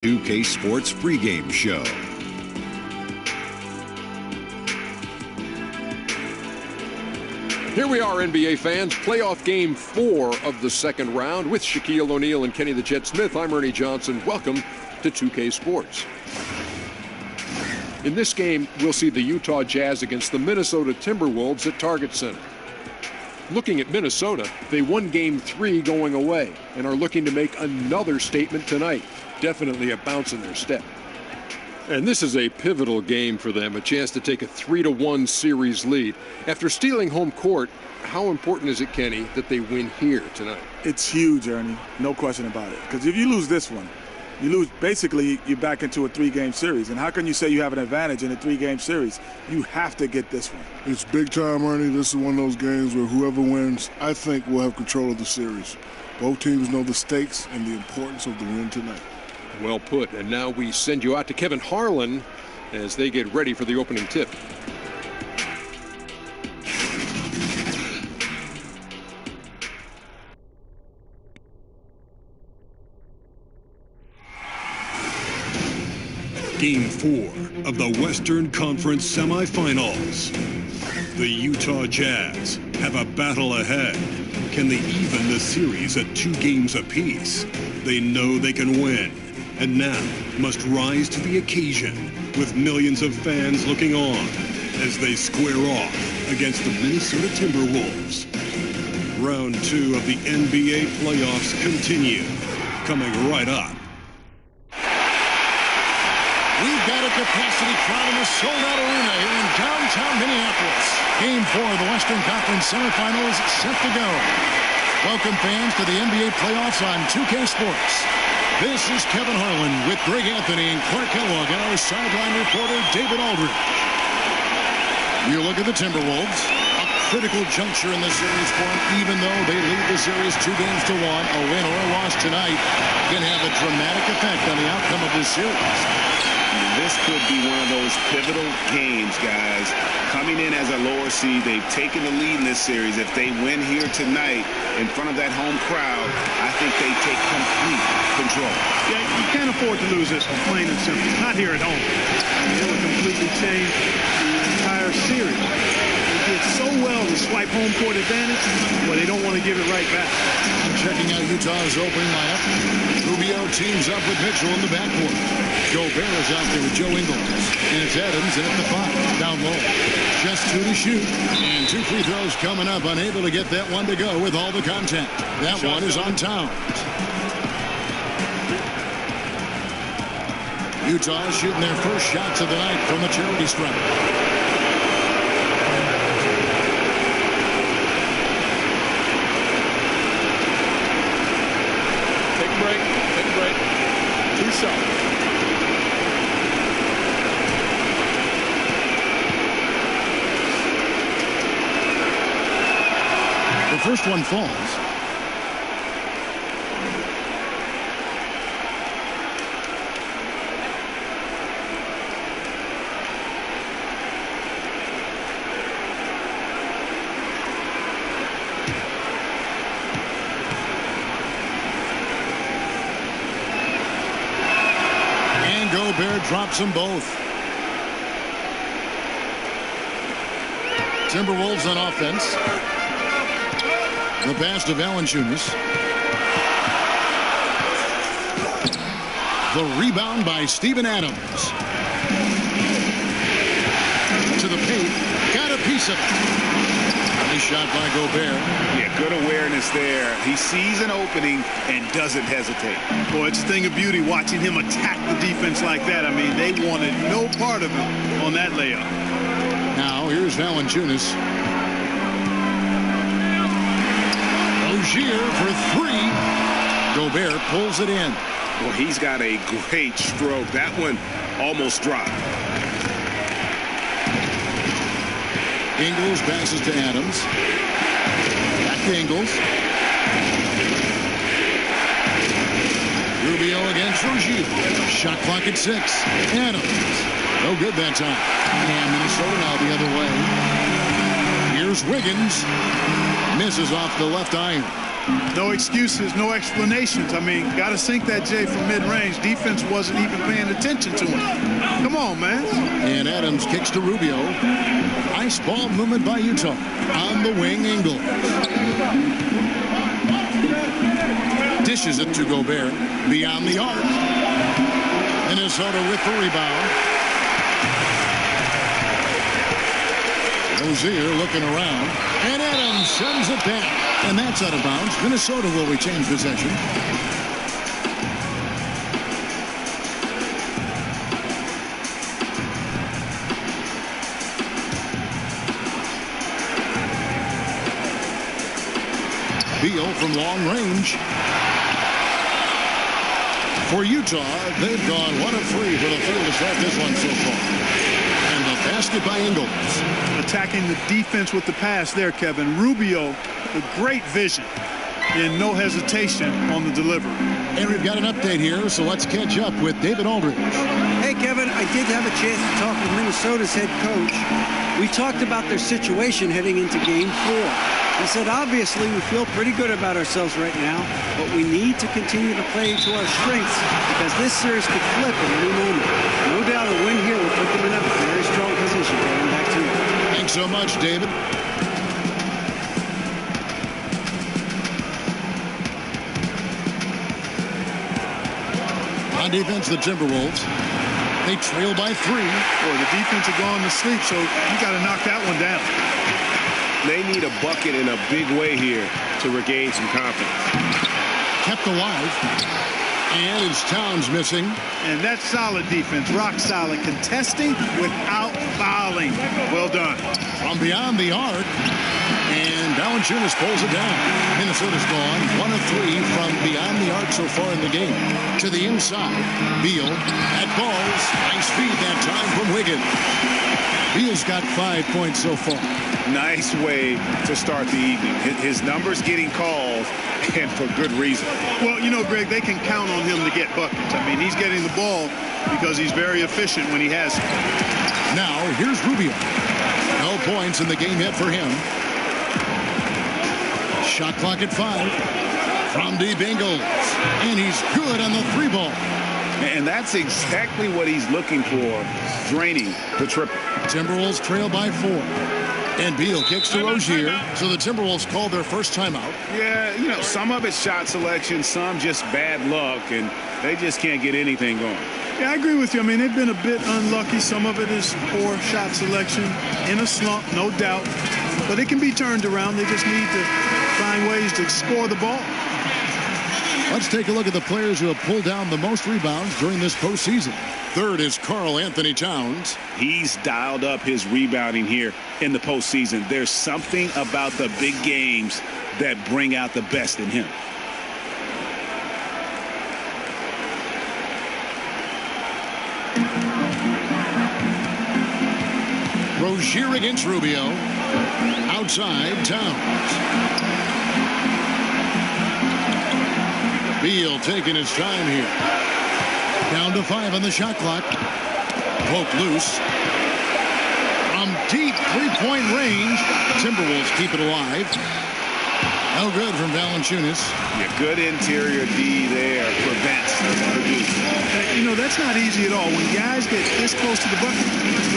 2K Sports pregame show. Here we are, NBA fans. Playoff game 4 of the second round with Shaquille O'Neal and Kenny the Jet Smith. I'm Ernie Johnson. Welcome to 2K Sports. In this game, we'll see the Utah Jazz against the Minnesota Timberwolves at Target Center. Looking at Minnesota, they won Game 3 going away and are looking to make another statement tonight. Definitely a bounce in their step. And this is a pivotal game for them, a chance to take a 3-1 series lead. After stealing home court, how important is it, Kenny, that they win here tonight? It's huge, Ernie. No question about it. Because if you lose this one, you lose, basically, you're back into a 3-game series. And how can you say you have an advantage in a 3-game series? You have to get this one. It's big time, Ernie. This is one of those games where whoever wins, I think, will have control of the series. Both teams know the stakes and the importance of the win tonight. Well put. And now we send you out to Kevin Harlan as they get ready for the opening tip. Game 4 of the Western Conference semifinals. The Utah Jazz have a battle ahead. Can they even the series at 2 games apiece? They know they can win, and now must rise to the occasion with millions of fans looking on as they square off against the Minnesota Timberwolves. Round 2 of the NBA playoffs continue, coming right up. We've got a capacity crowd in a sold-out arena here in downtown Minneapolis. Game 4 of the Western Conference semifinals set to go. Welcome, fans, to the NBA playoffs on 2K Sports. This is Kevin Harlan with Greg Anthony and Clark Kellogg and our sideline reporter, David Aldridge. You look at the Timberwolves. A critical juncture in the series for them, even though they lead the series 2-1. A win or a loss tonight can have a dramatic effect on the outcome of this series. This could be one of those pivotal games, guys. Coming in as a lower seed, they've taken the lead in this series. If they win here tonight in front of that home crowd, I think they take complete control. Yeah, you can't afford to lose this one, plain and simple. Not here at home. It would completely change the entire series. They did so well to swipe home court advantage, but they don't want to give it right back. Checking out Utah's opening lineup. Rubio teams up with Mitchell in the backcourt. Gobert is out there with Joe Ingles. And it's Adams in at the 5, down low. Just 2 to shoot. And 2 free throws coming up. Unable to get that one to go with all the contact. That one is on Towns. Utah shooting their first shots of the night from the charity stripe. Take a break. 2 shots. The first one falls. And Gobert drops them both. Timberwolves on offense. The pass to Valanciunas. The rebound by Steven Adams. To the paint. Got a piece of it. Nice shot by Gobert. Yeah, good awareness there. He sees an opening and doesn't hesitate. Boy, it's a thing of beauty watching him attack the defense like that. I mean, they wanted no part of him on that layup. Now, here's Valanciunas. Rozier for 3. Gobert pulls it in. Well, he's got a great stroke. That one almost dropped. Ingles passes to Adams. Back to Ingles. Rubio against Rozier. Shot clock at 6. Adams. No good that time. And Minnesota now the other way. Here's Wiggins. Misses off the left iron. No excuses, no explanations. I mean, got to sink that J from mid-range. Defense wasn't even paying attention to him. Come on, man. And Adams kicks to Rubio. Nice ball movement by Utah. On the wing, Ingles. Dishes it to Gobert. Beyond the arc. Minnesota with the rebound. Rozier looking around. And Adams sends it back. And that's out of bounds. Minnesota will retain possession. Beal from long range. For Utah, they've gone 1 of 3 for the field to start this one so far. And the basket by Ingles. Attacking the defense with the pass there, Kevin. Rubio, with great vision and no hesitation on the delivery. And we've got an update here, so let's catch up with David Aldridge. Hey, Kevin, I did have a chance to talk with Minnesota's head coach. We talked about their situation heading into Game 4. He said, obviously, we feel pretty good about ourselves right now, but we need to continue to play to our strengths because this series could flip at any moment. No doubt a win here will put them in a very strong position. Kevin, back to you. Thanks so much, David. On defense, the Timberwolves. They trail by 3. Boy, the defense had gone to sleep, so you got to knock that one down. They need a bucket in a big way here to regain some confidence. Kept alive. And it's Towns missing. And that's solid defense, rock solid, contesting without fouling. Well done. From beyond the arc. And Valanciunas pulls it down. Minnesota's gone 1 of 3 from beyond the arc so far in the game. To the inside. Beal at balls. Nice feed that time from Wiggins. Beal's got 5 points so far. Nice way to start the evening. His numbers getting called, and for good reason. Well, you know, Greg, they can count on him to get buckets. I mean, he's getting the ball because he's very efficient when he has it. Now, here's Rubio. No points in the game yet for him. Shot clock at 5. From deep Ingles. And he's good on the 3-ball. And that's exactly what he's looking for, draining the triple. Timberwolves trail by 4. And Beal kicks to Rozier. So the Timberwolves call their first timeout. Yeah, you know, some of it's shot selection, some just bad luck, and they just can't get anything going. Yeah, I agree with you. I mean, they've been a bit unlucky. Some of it is poor shot selection. In a slump, no doubt. But it can be turned around. They just need to find ways to score the ball. Let's take a look at the players who have pulled down the most rebounds during this postseason. Third is Karl Anthony Towns. He's dialed up his rebounding here in the postseason. There's something about the big games that bring out the best in him. Rozier against Rubio. Outside, Towns. Beal taking his time here. Down to 5 on the shot clock. Poked loose. From deep 3-point range. Timberwolves keep it alive. No good from Valanciunas. Yeah, good interior D there prevents the You know, that's not easy at all. When guys get this close to the bucket,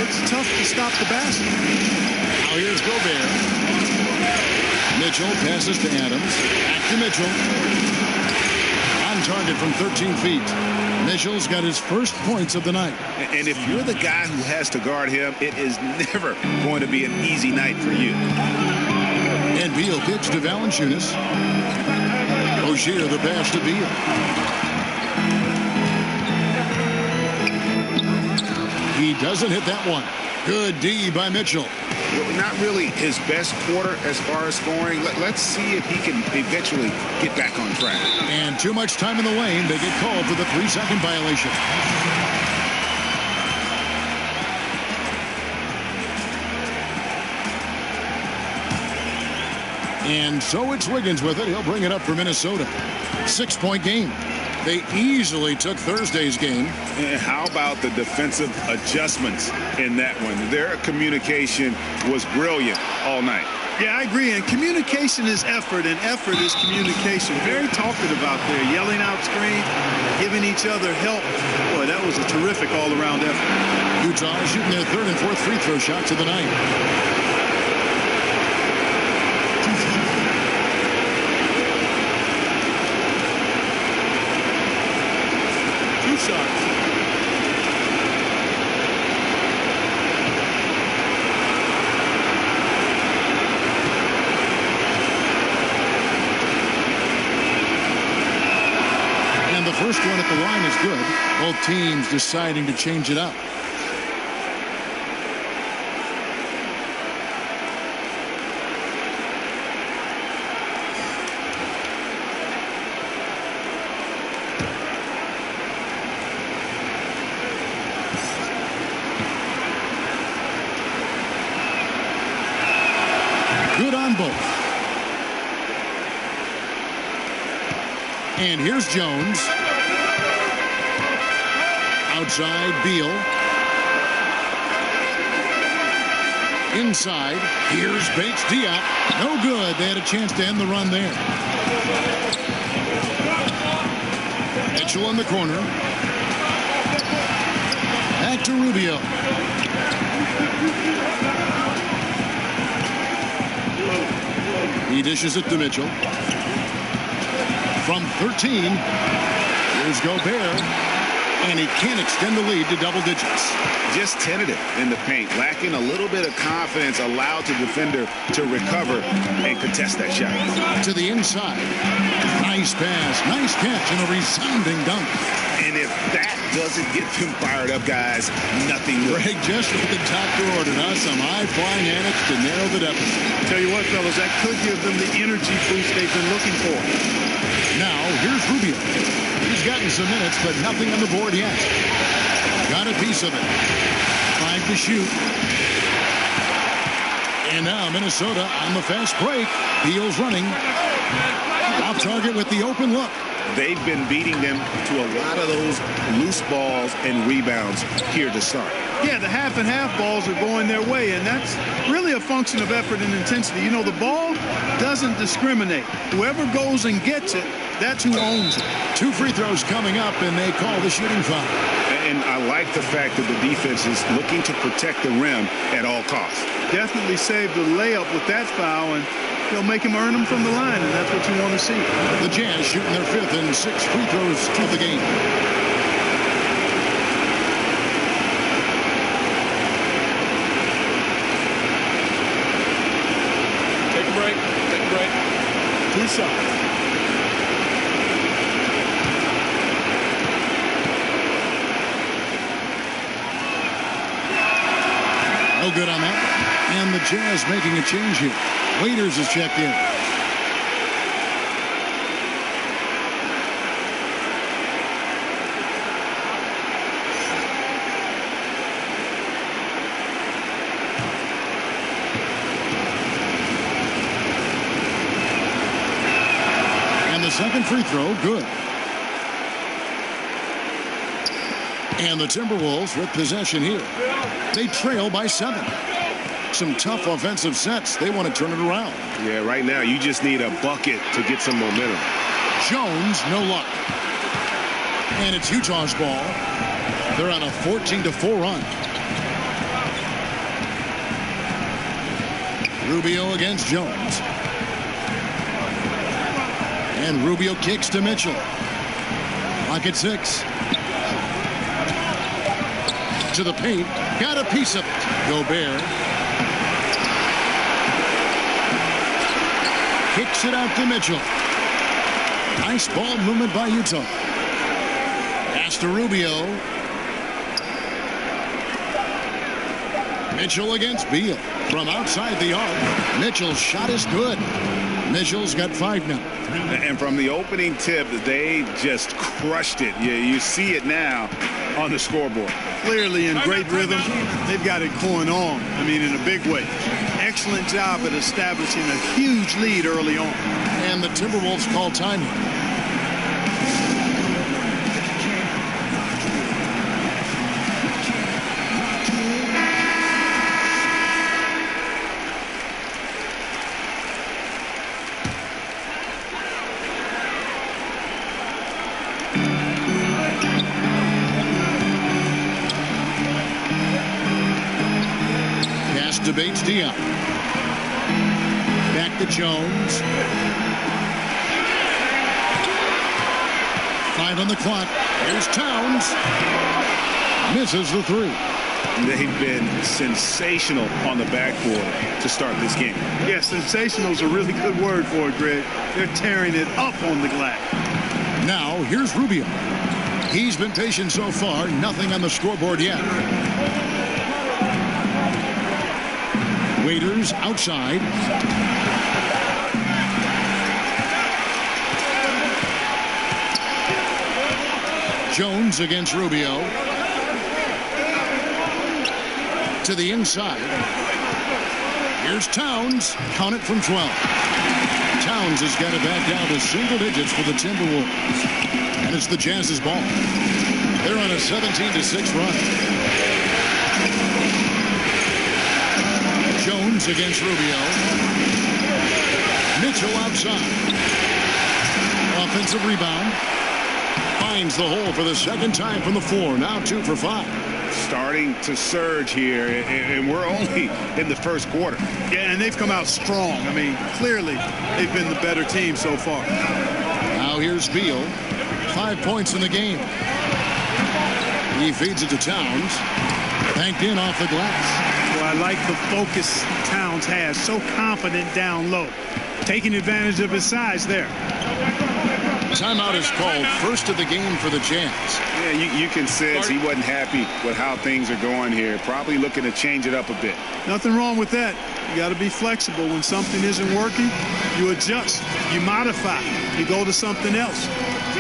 it's tough to stop the basket. Now here's Gobert. Mitchell passes to Adams. Back to Mitchell. On target from 13 feet. Mitchell's got his first points of the night. And if you're the guy who has to guard him, it is never going to be an easy night for you. And Beal kicks to Valanciunas. Rozier the pass to Beal. He doesn't hit that one. Good D by Mitchell. Not really his best quarter as far as scoring. Let's see if he can eventually get back on track. And too much time in the lane. They get called for the 3-second violation. And so it's Wiggins with it. He'll bring it up for Minnesota. 6-point game. They easily took Thursday's game. And how about the defensive adjustments in that one? Their communication was brilliant all night. Yeah, I agree. And communication is effort, and effort is communication. Very talkative out there, yelling out screens, giving each other help. Boy, that was a terrific all-around effort. Utah shooting their third and fourth free throw shots of the night. Two shots. And the first one at the line is good. Both teams deciding to change it up. Good on both. And here's Jones. Outside, Beal. Inside, here's Bates Diop. No good. They had a chance to end the run there. Mitchell in the corner. Back to Rubio. He dishes it to Mitchell. From 13, here's Gobert, and he can't extend the lead to double digits. Just tentative in the paint, lacking a little bit of confidence, allowed the defender to recover and contest that shot. To the inside. Nice pass, nice catch, and a resounding dunk. And if that doesn't get them fired up, guys, nothing will. Greg just at the top to order, huh? Some high-flying annex to narrow the deficit. Tell you what, fellas, that could give them the energy boost they've been looking for. Now, here's Rubio. He's gotten some minutes, but nothing on the board yet. Got a piece of it. 5 to shoot. And now Minnesota on the fast break. Beal's running. Off target with the open look. They've been beating them to a lot of those loose balls and rebounds here to start. Yeah, the half and half balls are going their way, and that's really a function of effort and intensity. You know, the ball doesn't discriminate. Whoever goes and gets it, that's who owns it. 2 free throws coming up, and they call the shooting foul. And I like the fact that the defense is looking to protect the rim at all costs. Definitely saved the layup with that foul, and they'll make him earn them from the line, and that's what you want to see. The Jazz shooting their 5th and 6th free throws of the game. Take a break. Take a break. 2 shots. No good on that. And the Jazz making a change here. Waiters is checked in. And the second free throw, good. And the Timberwolves with possession here. They trail by 7. Some tough offensive sets. They want to turn it around. Yeah, right now you just need a bucket to get some momentum. Jones, no luck. And it's Utah's ball. They're on a 14-4 run. Rubio against Jones. And Rubio kicks to Mitchell. Clock at 6. To the paint. Got a piece of it. Gobert. Kicks it out to Mitchell. Nice ball movement by Utah. Pass to Rubio. Mitchell against Beal. From outside the arc. Mitchell's shot is good. Mitchell's got 5 now. And from the opening tip, they just crushed it. You see it now on the scoreboard. Clearly in great rhythm. They've got it going on. I mean, in a big way. Excellent job at establishing a huge lead early on. And the Timberwolves call time. debates Dion. Back to Jones. 5 on the clock. Here's Towns. Misses the 3. They've been sensational on the backboard to start this game. Yeah, sensational is a really good word for it, Greg. They're tearing it up on the glass. Now, here's Rubio. He's been patient so far. Nothing on the scoreboard yet. Waiters outside. Jones against Rubio. To the inside. Here's Towns. Count it from 12. Towns has got it back down to single digits for the Timberwolves. And it's the Jazz's ball. They're on a 17-6 run. Jones against Rubio. Mitchell outside. Offensive rebound. Finds the hole for the second time from the floor. Now 2 for 5. Starting to surge here, and we're only in the first quarter. Yeah, and they've come out strong. I mean, clearly they've been the better team so far. Now here's Beal. 5 points in the game. He feeds it to Towns. Banked in off the glass. Well, I like the focus Towns has. So confident down low. Taking advantage of his size there. Timeout is called. First of the game for the Jazz. Yeah, you can sense he wasn't happy with how things are going here. Probably looking to change it up a bit. Nothing wrong with that. You got to be flexible. When something isn't working, you adjust, you modify, you go to something else.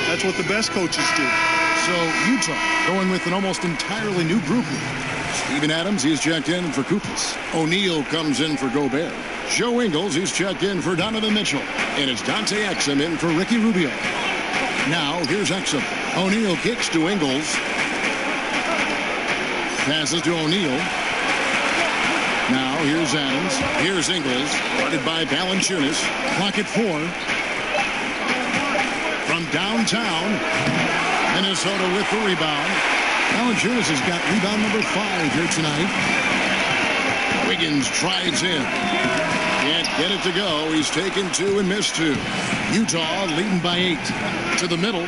That's what the best coaches do. So Utah going with an almost entirely new grouping. Steven Adams, he's checked in for Kupas. O'Neal comes in for Gobert. Joe Ingles, he's checked in for Donovan Mitchell. And it's Dante Exum in for Ricky Rubio. Now, here's Exum. O'Neal kicks to Ingles. Passes to O'Neal. Now, here's Adams. Here's Ingles. Guarded by Valanciunas. Clock at 4. From downtown, Minnesota with the rebound. Valanciunas has got rebound number 5 here tonight. Wiggins drives in. Can't get it to go. He's taken 2 and missed 2. Utah leading by 8. To the middle.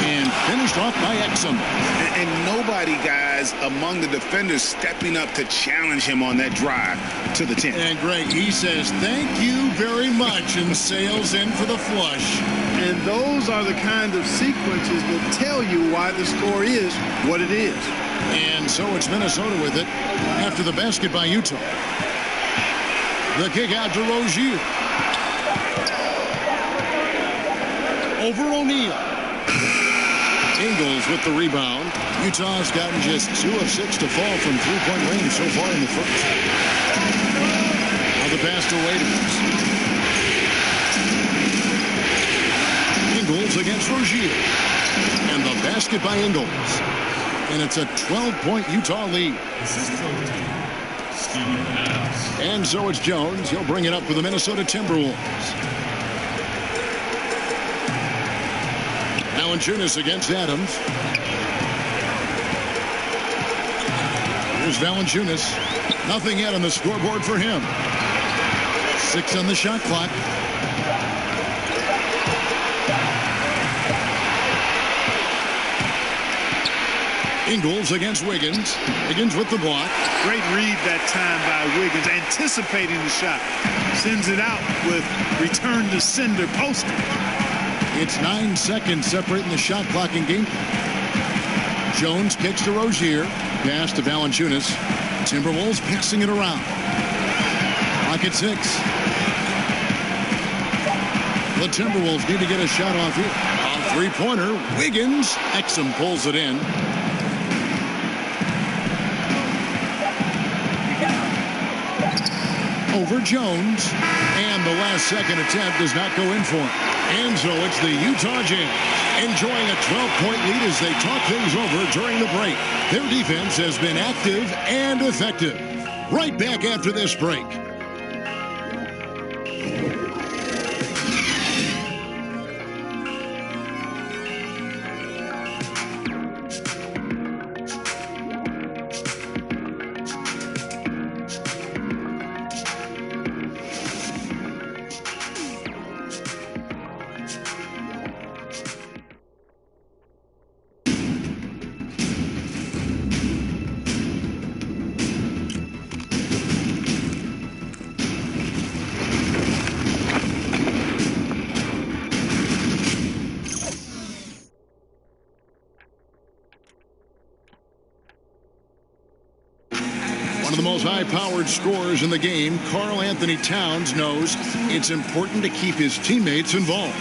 And finished off by Exum. And nobody, guys, among the defenders stepping up to challenge him on that drive to the 10. And Greg, he says, thank you very much, and sails in for the flush. And those are the kind of sequences that tell you why the score is what it is. And so it's Minnesota with it after the basket by Utah. The kick out to Rozier. Over O'Neal. Ingles with the rebound. Utah's gotten just 2 of 6 to fall from three-point range so far in the first. Now the pass to Waiters. Ingles against Rozier. And the basket by Ingles. And it's a 12-point Utah lead. And so it's Jones. He'll bring it up for the Minnesota Timberwolves. Valanciunas against Adams. Here's Valanciunas. Nothing yet on the scoreboard for him. 6 on the shot clock. Ingles against Wiggins. Wiggins with the block. Great read that time by Wiggins, anticipating the shot. Sends it out with return to sender posted. It's 9 seconds separating the shot clock and game. Jones kicks to Rozier. Pass to Valanciunas. Timberwolves passing it around. Clock at 6. The Timberwolves need to get a shot off here. A three-pointer. Wiggins. Exum pulls it in. Over Jones. And the last second attempt does not go in for him. And so it's the Utah Jazz enjoying a 12-point lead as they talk things over during the break. Their defense has been active and effective. Right back after this break. of the most high-powered scorers in the game, Karl Anthony Towns, knows it's important to keep his teammates involved.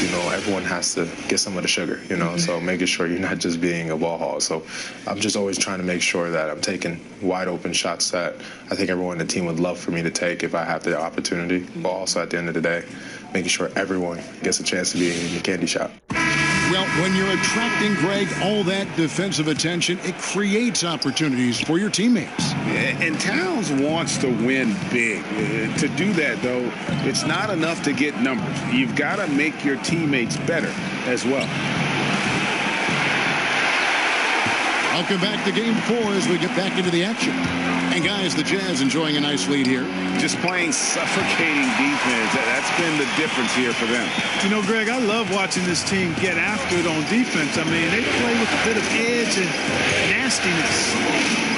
You know, everyone has to get some of the sugar, you know, so making sure you're not just being a ball hog. So I'm just always trying to make sure that I'm taking wide open shots that I think everyone on the team would love for me to take if I have the opportunity. But also at the end of the day, making sure everyone gets a chance to be in the candy shop. Well, when you're attracting, Greg, all that defensive attention, it creates opportunities for your teammates. And Towns wants to win big. To do that, though, it's not enough to get numbers. You've got to make your teammates better as well. Welcome back to Game 4 as we get back into the action. And, guys, the Jazz enjoying a nice lead here. Just playing suffocating defense. That's been the difference here for them. You know, Greg, I love watching this team get after it on defense. I mean, they play with a bit of edge and nastiness.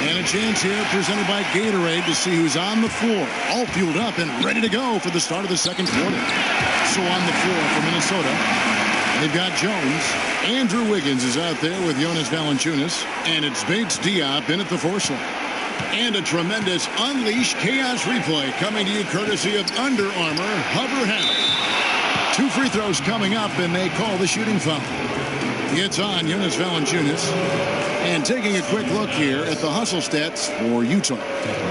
And a chance here presented by Gatorade to see who's on the floor, all fueled up and ready to go for the start of the second quarter. So on the floor for Minnesota, they've got Jones. Andrew Wiggins is out there with Jonas Valanciunas. And it's Bates Diop in at the foursome. And a tremendous Unleash Chaos replay coming to you courtesy of Under Armour Hover Hat. 2 free throws coming up, and they call the shooting foul. It's on Jonas Valanciunas. And taking a quick look here at the hustle stats for Utah.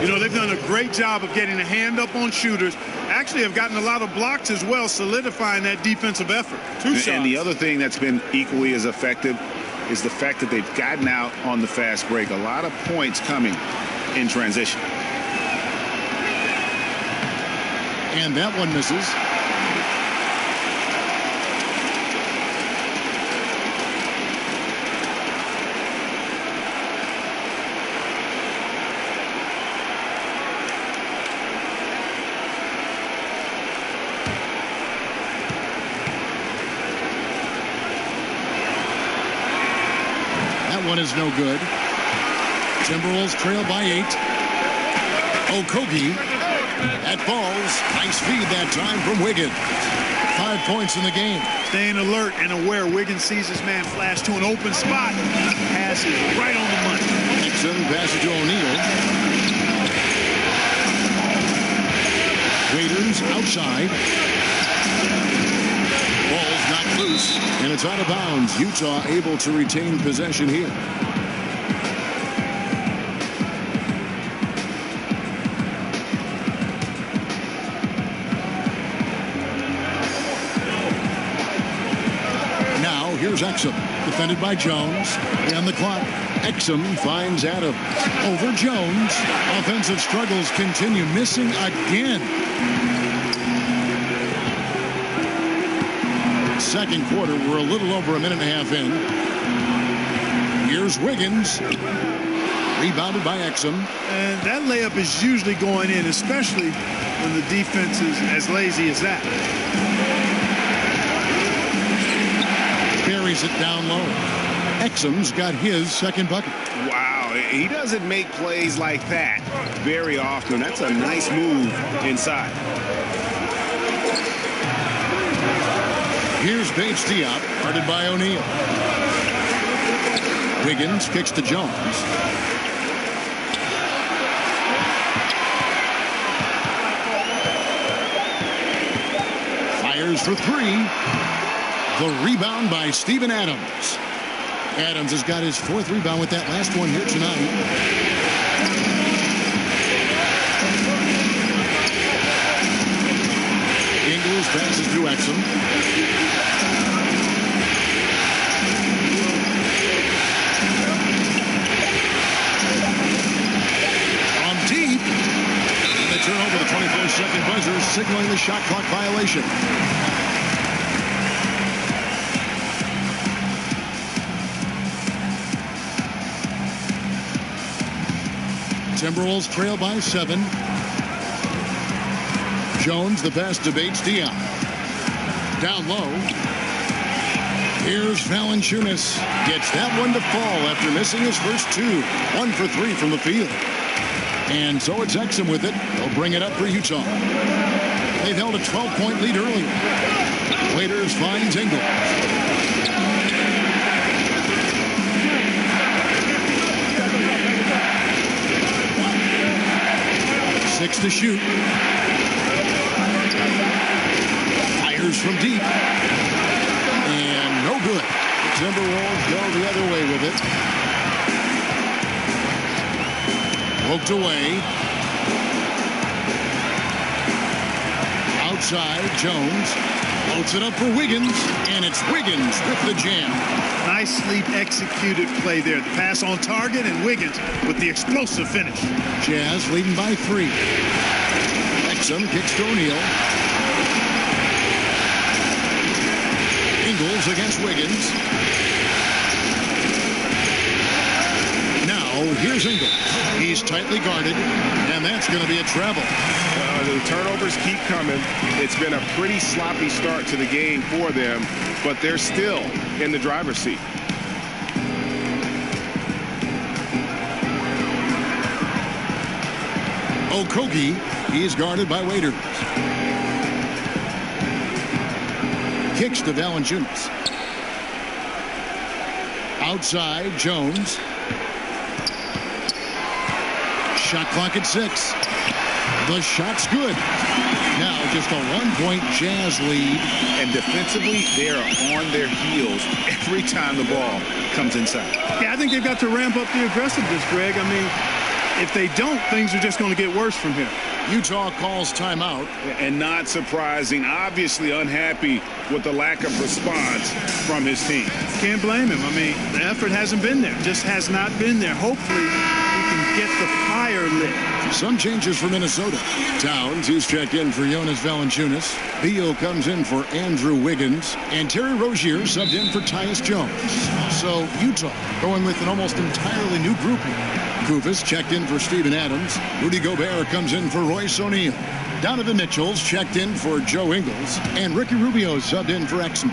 You know, they've done a great job of getting a hand up on shooters. Actually have gotten a lot of blocks as well, solidifying that defensive effort. 2 shots. And the other thing that's been equally as effective is the fact that they've gotten out on the fast break. A lot of points coming in transition. And that one misses. That one is no good. Timberwolves trail by 8. Okogie, that falls. Nice feed that time from Wiggins. 5 points in the game. Staying alert and aware. Wiggins sees his man flash to an open spot. Passes right on the money. Nixon passes to O'Neal. Waiters outside. Ball's knocked loose, and it's out of bounds. Utah able to retain possession here. Here's Exum, defended by Jones. And the clock. Exum finds Adams. Over Jones. Offensive struggles continue. Missing again. Second quarter, we're a little over a minute and a half in. Here's Wiggins. Rebounded by Exum. And that layup is usually going in, especially when the defense is as lazy as that. Buries it down low. Exum's got his second bucket. Wow, he doesn't make plays like that very often. That's a nice move inside. Here's Bates Diop, guarded by O'Neal. Wiggins kicks to Jones. Fires for 3. The rebound by Steven Adams. Adams has got his 4th rebound with that last one here tonight. Ingles passes to Exum. From deep. And they turn over the 24-second buzzer, signaling the shot clock violation. Timberwolves trail by 7. Jones, the pass to Bates Diop. Down low. Here's Valanciunas. Gets that one to fall after missing his first 2. 1 for 3 from the field. And so it's Exum with it. They'll bring it up for Utah. They've held a 12-point lead earlier. Waiters finds Ingles. to shoot. Fires from deep. And no good. The Timberwolves go the other way with it. Poked away. Outside, Jones. Floats it up for Wiggins. And it's Wiggins with the jam. Nicely executed play there. The pass on target, and Wiggins with the explosive finish. Jazz leading by 3. Exum kicks to O'Neal. Ingles against Wiggins. Now, here's Ingles. He's tightly guarded, and that's going to be a travel. The turnovers keep coming. It's been a pretty sloppy start to the game for them, but they're still in the driver's seat. Okogie, he's guarded by Waiters. Kicks to Valanciunas. Outside, Jones. Shot clock at 6. The shot's good. Now just a 1-point Jazz lead. And defensively, they are on their heels every time the ball comes inside. Yeah, I think they've got to ramp up the aggressiveness, Greg. I mean, if they don't, things are just going to get worse from here. Utah calls timeout. And not surprising, obviously unhappy with the lack of response from his team. Can't blame him. I mean, the effort hasn't been there. Just has not been there. Hopefully, he can get the fire lit. Some changes for Minnesota. Towns, he's checked in for Jonas Valanciunas. Beal comes in for Andrew Wiggins. And Terry Rozier subbed in for Tyus Jones. So Utah going with an almost entirely new group here. Kufis checked in for Steven Adams. Rudy Gobert comes in for Royce O'Neal. Donovan Mitchell's checked in for Joe Ingles. And Ricky Rubio subbed in for Exum.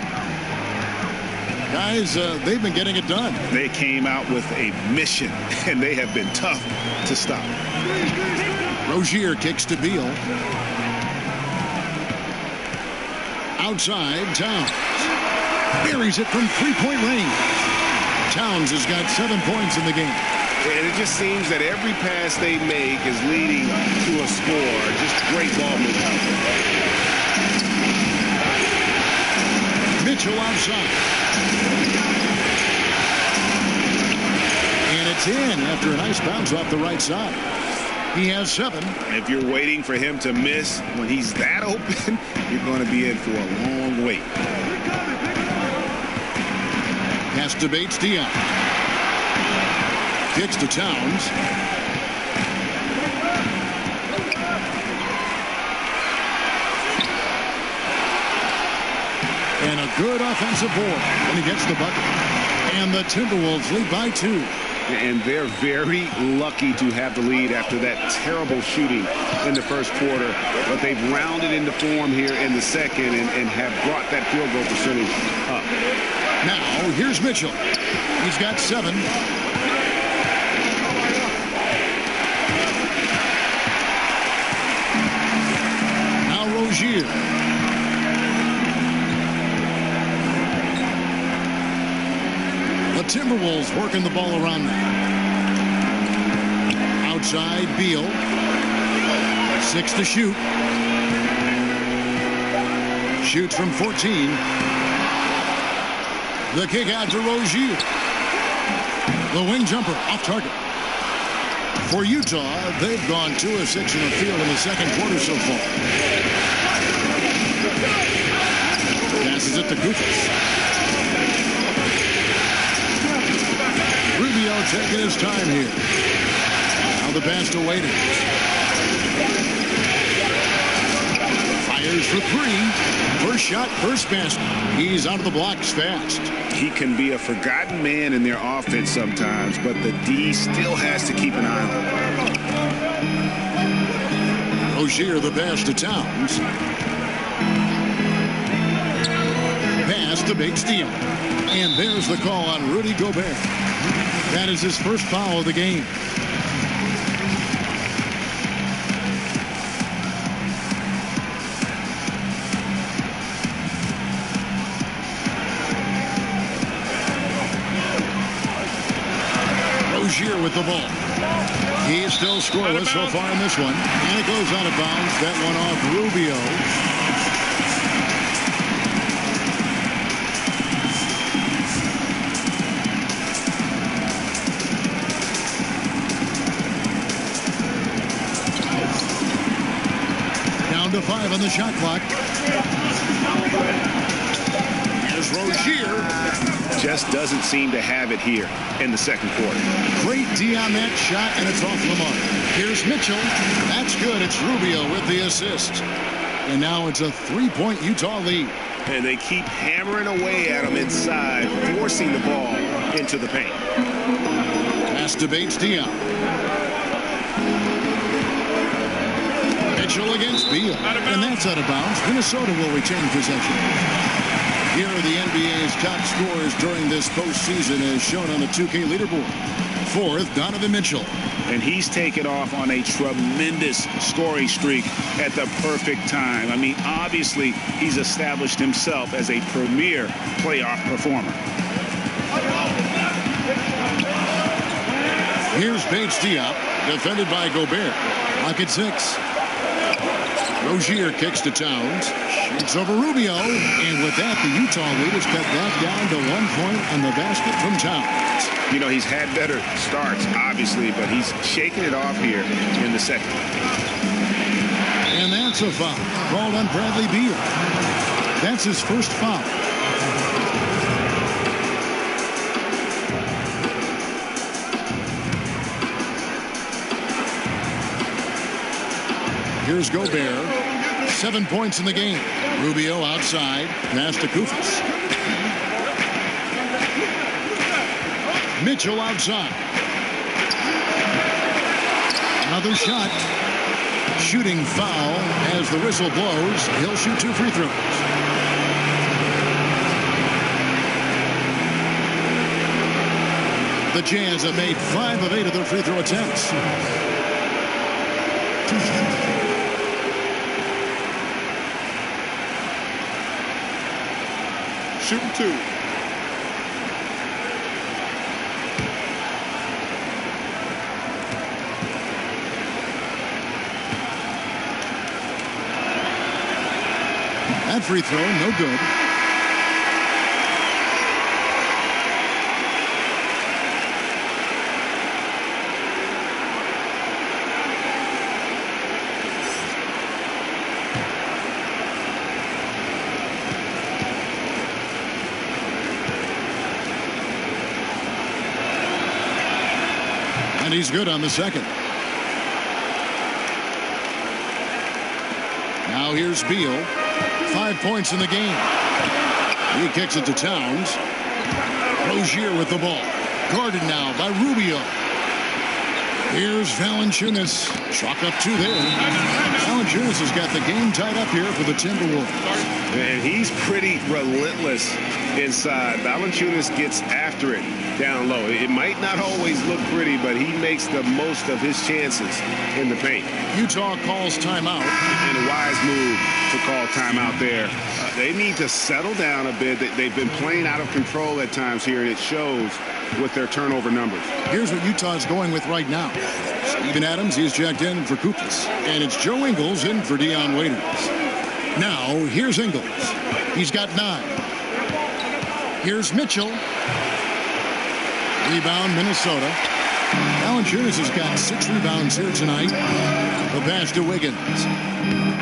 Guys, they've been getting it done. They came out with a mission, and they have been tough to stop. Rozier kicks to Beal. Outside, Towns. Buries it from three-point range. Towns has got 7 points in the game. And it just seems that every pass they make is leading to a score. Just great ball movement. Mitchell outside. And it's in after a nice bounce off the right side. He has 7. If you're waiting for him to miss when he's that open, you're going to be in for a long wait. Pass to Bates-Diop. Kicks to Towns. And a good offensive board when he gets the bucket. And the Timberwolves lead by 2. And they're very lucky to have the lead after that terrible shooting in the first quarter. But they've rounded into form here in the second and have brought that field goal percentage up. Now, here's Mitchell. He's got 7. Now Rozier. The Timberwolves working the ball around now. Outside, Beal. 6 to shoot. Shoots from 14. The kick out to Rozier. The wing jumper off target. For Utah, they've gone 2 of 6 in the field in the second quarter so far. Passes it to Kufis. Rubio taking his time here. Now the pass to Waiters. Fires for 3. First shot, first basket. He's out of the blocks fast. He can be a forgotten man in their offense sometimes, but the D still has to keep an eye on him. Rozier the pass to Towns. Pass to Bates-Diop. And there's the call on Rudy Gobert. That is his first foul of the game. Rozier with the ball. He is still scoreless so far in this one. And it goes out of bounds. That one off Rubio. Down to 5 on the shot clock. Here's Rozier. Just doesn't seem to have it here in the second quarter. Great D on that shot, and it's off Lamar. Here's Mitchell. That's good. It's Rubio with the assist. And now it's a 3-point Utah lead. And they keep hammering away at him inside, forcing the ball into the paint. Pass to Bates-Diop. Mitchell against Beal. And that's out of bounds. Minnesota will retain possession. Here are the NBA's top scorers during this postseason as shown on the 2K leaderboard. 4th, Donovan Mitchell. And he's taken off on a tremendous scoring streak at the perfect time. I mean, obviously, he's established himself as a premier playoff performer. Here's Bates-Diop, defended by Gobert. Lock at 6. Rozier kicks to Towns. Shoots over Rubio. And with that, the Utah lead is cut back down to 1 point on the basket from Towns. You know, he's had better starts, obviously, but he's shaking it off here in the second. And that's a foul called on Bradley Beal. That's his first foul. Here's Gobert. 7 points in the game. Rubio outside. Pass to Koufos. Mitchell outside. Another shot. Shooting foul as the whistle blows. He'll shoot 2 free throws. The Jazz have made 5 of 8 of their free throw attempts. Shooting 2. That free throw, no good. And he's good on the second. Now here's Beal. 5 points in the game. He kicks it to Towns. Rozier with the ball. Guarded now by Rubio. Here's Valanciunas. Chalk up 2 there. Valanciunas has got the game tied up here for the Timberwolves. And he's pretty relentless inside. Valanciunas gets after it down low. It might not always look pretty, but he makes the most of his chances in the paint. Utah calls timeout. And a wise move to call timeout there. They need to settle down a bit. They've been playing out of control at times here, and it shows with their turnover numbers. Here's what Utah's going with right now. Steven Adams, he's checked in for Koufos. And it's Joe Ingles in for Dion Waiters. Now, here's Ingles. He's got 9. Here's Mitchell. Rebound, Minnesota. Valanciunas has got 6 rebounds here tonight. The pass to Wiggins.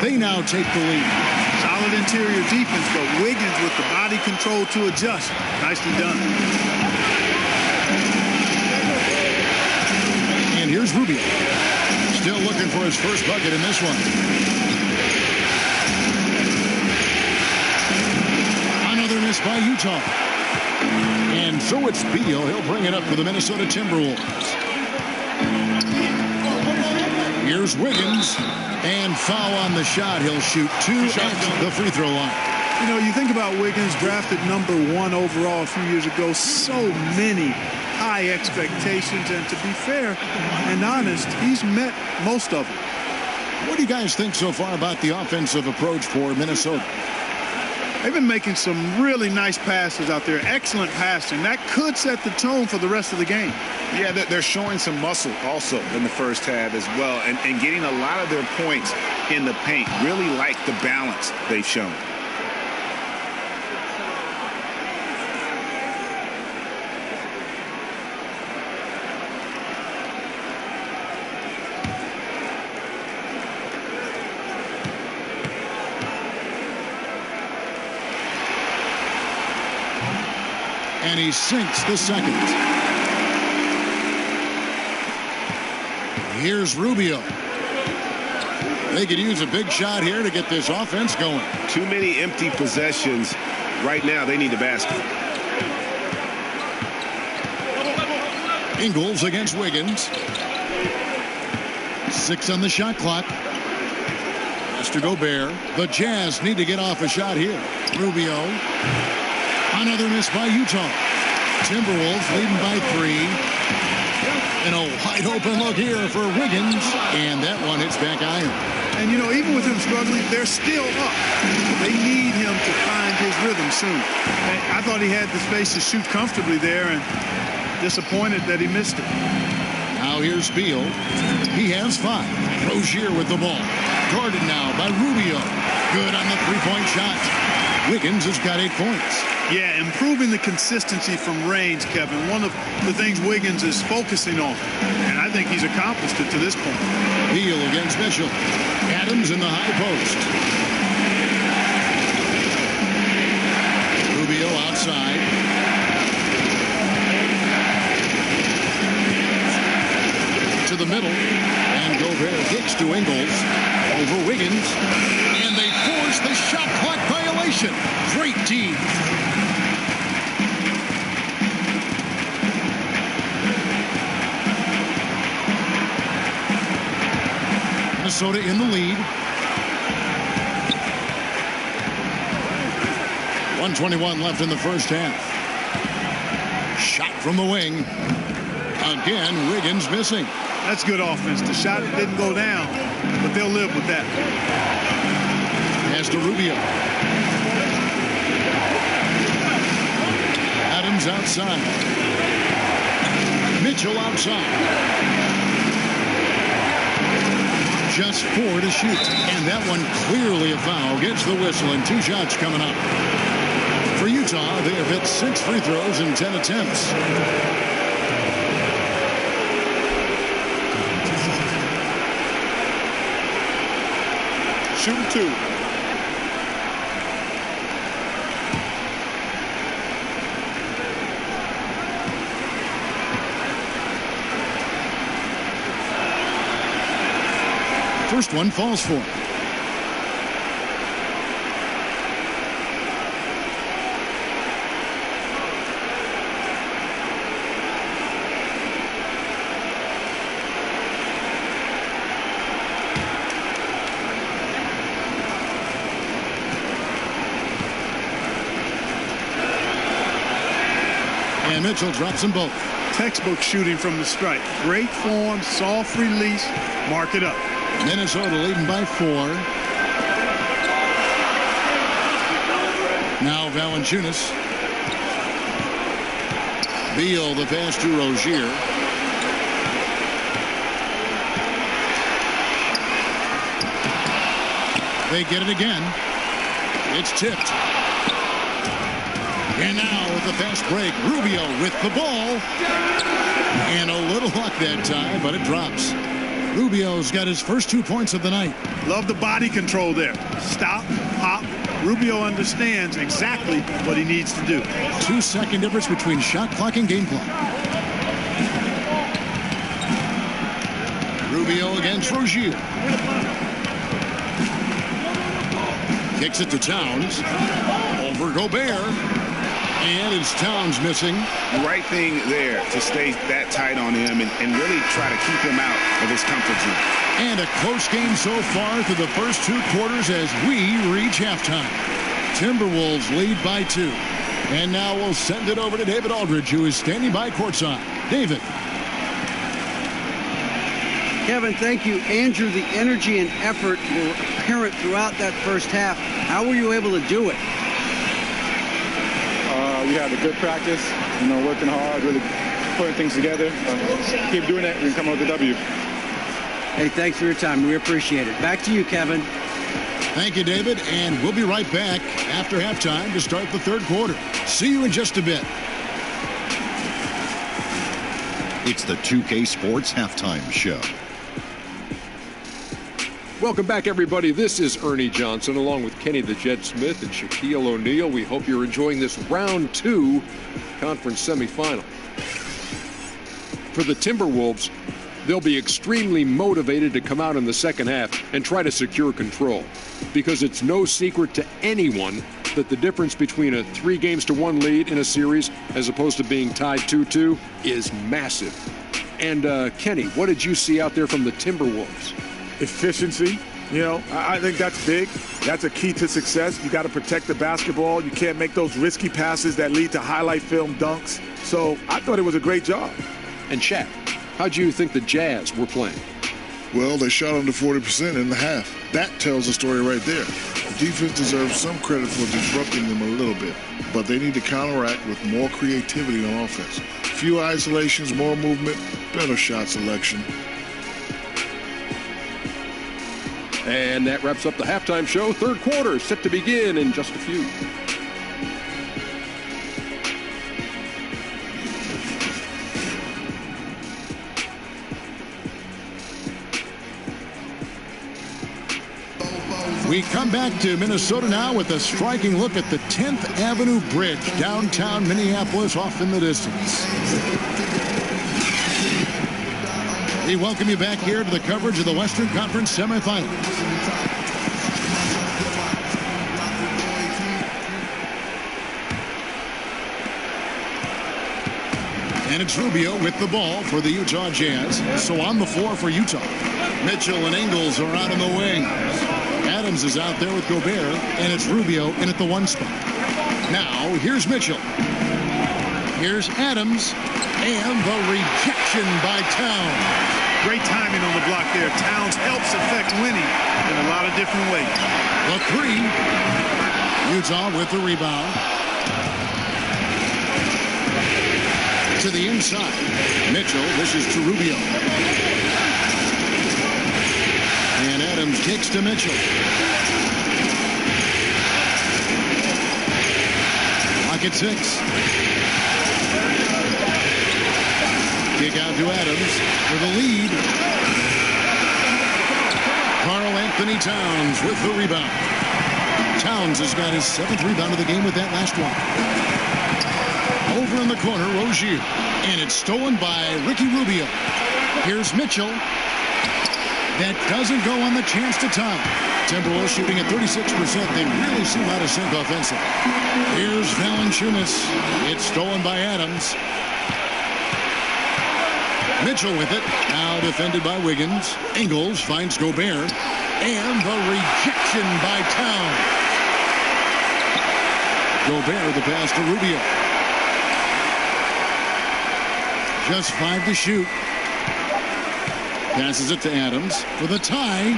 They now take the lead. Solid interior defense, but Wiggins with the body control to adjust. Nicely done. And here's Rubio. Still looking for his first bucket in this one. Another miss by Utah. And so it's Beal. He'll bring it up for the Minnesota Timberwolves. Here's Wiggins. And foul on the shot. He'll shoot 2 at the free throw line. You know, you think about Wiggins, drafted #1 overall a few years ago. So many high expectations. And to be fair and honest, he's met most of them. What do you guys think so far about the offensive approach for Minnesota? They've been making some really nice passes out there. Excellent passing. That could set the tone for the rest of the game. Yeah, they're showing some muscle also in the first half as well, and getting a lot of their points in the paint. Really like the balance they've shown. And he sinks the second. Here's Rubio. They could use a big shot here to get this offense going. Too many empty possessions. Right now, they need a basket. Ingles against Wiggins. 6 on the shot clock. Mr. Gobert. The Jazz need to get off a shot here. Rubio. Another miss by Utah. Timberwolves leading by 3. And a wide open look here for Wiggins. And that one hits back iron. And, you know, even with him struggling, they're still up. They need him to find his rhythm soon. And I thought he had the space to shoot comfortably there, and disappointed that he missed it. Now here's Beal. He has 5. Rozier with the ball. Guarded now by Rubio. Good on the three-point shot. Wiggins has got 8 points. Yeah, improving the consistency from range, Kevin. One of the things Wiggins is focusing on. And I think he's accomplished it to this point. Beal against Mitchell. Adams in the high post. Rubio outside. To the middle. And Gobert kicks to Ingles. Over Wiggins. And they force the shot clock violation. Great D. Minnesota in the lead. 1:21 left in the first half. Shot from the wing. Again, Wiggins missing. That's good offense. The shot didn't go down, but they'll live with that. Pass to Rubio. Adams outside. Mitchell outside. Just 4 to shoot. And that one clearly a foul. Gets the whistle and 2 shots coming up. For Utah, they have hit 6 free throws in 10 attempts. Shooting 2. First one falls for him. And Mitchell drops them both. Textbook shooting from the stripe. Great form, soft release. Mark it up. Minnesota leading by 4. Now Valanciunas. Beal the pass to Rozier. They get it again. It's tipped. And now with the fast break, Rubio with the ball. And a little luck that time, but it drops. Rubio's got his first 2 points of the night. Love the body control there. Stop, hop. Rubio understands exactly what he needs to do. 2-second difference between shot clock and game clock. Rubio against Rozier. Kicks it to Towns. Over Gobert. And it's Towns missing. Right thing there to stay that tight on him and really try to keep him out of his comfort zone. And a close game so far through the first 2 quarters as we reach halftime. Timberwolves lead by 2. And now we'll send it over to David Aldridge, who is standing by courtside. David. Kevin, thank you. Andrew, the energy and effort were apparent throughout that first half. How were you able to do it? you had a good practice, working hard, really putting things together. Keep doing that and come out with a W. Hey, thanks for your time. We appreciate it. Back to you, Kevin. Thank you, David, and we'll be right back after halftime to start the third quarter. See you in just a bit. It's the 2K Sports Halftime Show. Welcome back, everybody. This is Ernie Johnson along with Kenny the Jet Smith and Shaquille O'Neal. We hope you're enjoying this round 2 conference semifinal. For the Timberwolves, they'll be extremely motivated to come out in the second half and try to secure control, because it's no secret to anyone that the difference between a 3-1 lead in a series as opposed to being tied 2-2 is massive. And Kenny, what did you see out there from the Timberwolves? Efficiency. I think that's big. That's a key to success. You got to protect the basketball. You can't make those risky passes that lead to highlight film dunks. So I thought it was a great job. And Shaq, how'd you think the Jazz were playing? Well, they shot under 40% in the half. That tells the story right there. The defense deserves some credit for disrupting them a little bit, but they need to counteract with more creativity on offense. Few isolations, more movement, better shot selection. And that wraps up the halftime show. Third quarter set to begin in just a few. We come back to Minnesota now with a striking look at the 10th Avenue Bridge, downtown Minneapolis, off in the distance. We welcome you back here to the coverage of the Western Conference semifinals. And it's Rubio with the ball for the Utah Jazz. So on the floor for Utah, Mitchell and Ingles are out in the wing. Adams is out there with Gobert, and it's Rubio in at the 1 spot. Now, here's Mitchell. Here's Adams, and the rejection by Towns. Great timing on the block there. Towns helps affect winning in a lot of different ways. The 3. Utah with the rebound. To the inside. Mitchell, this is to Rubio. And Adams kicks to Mitchell. Clock at 6. Kick out to Adams for the lead. Karl Anthony Towns with the rebound. Towns has got his 7th rebound of the game with that last one. Over in the corner, Rozier. And it's stolen by Ricky Rubio. Here's Mitchell. That doesn't go on the chance to tie. Timberwolves shooting at 36%. They really seem out of sync offensively. Here's Valanciunas. It's stolen by Adams. Mitchell with it. Now defended by Wiggins. Ingles finds Gobert. And the rejection by Towns. Gobert the pass to Rubio. Just 5 to shoot. Passes it to Adams for the tie.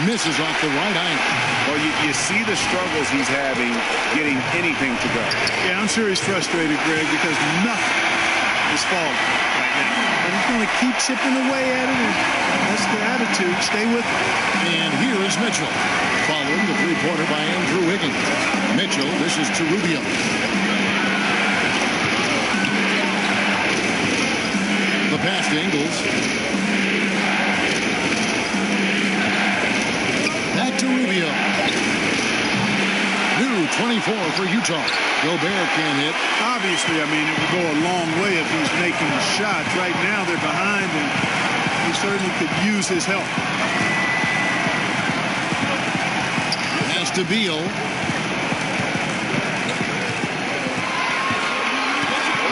Misses off the right angle. Well, you see the struggles he's having getting anything to go. Yeah, I'm sure he's frustrated, Greg, because nothing is falling right now. But he's going to keep chipping away at it, and that's the attitude. Stay with it. And here is Mitchell. Following the 3-pointer by Andrew Wiggins. Mitchell, this is to Rubio. The pass to Ingles. Back to Rubio. New 24 for Utah. Gobert can't hit. Obviously, I mean, it would go a long way if he's making shots. Right now, they're behind, and he certainly could use his help. Pass to Beal.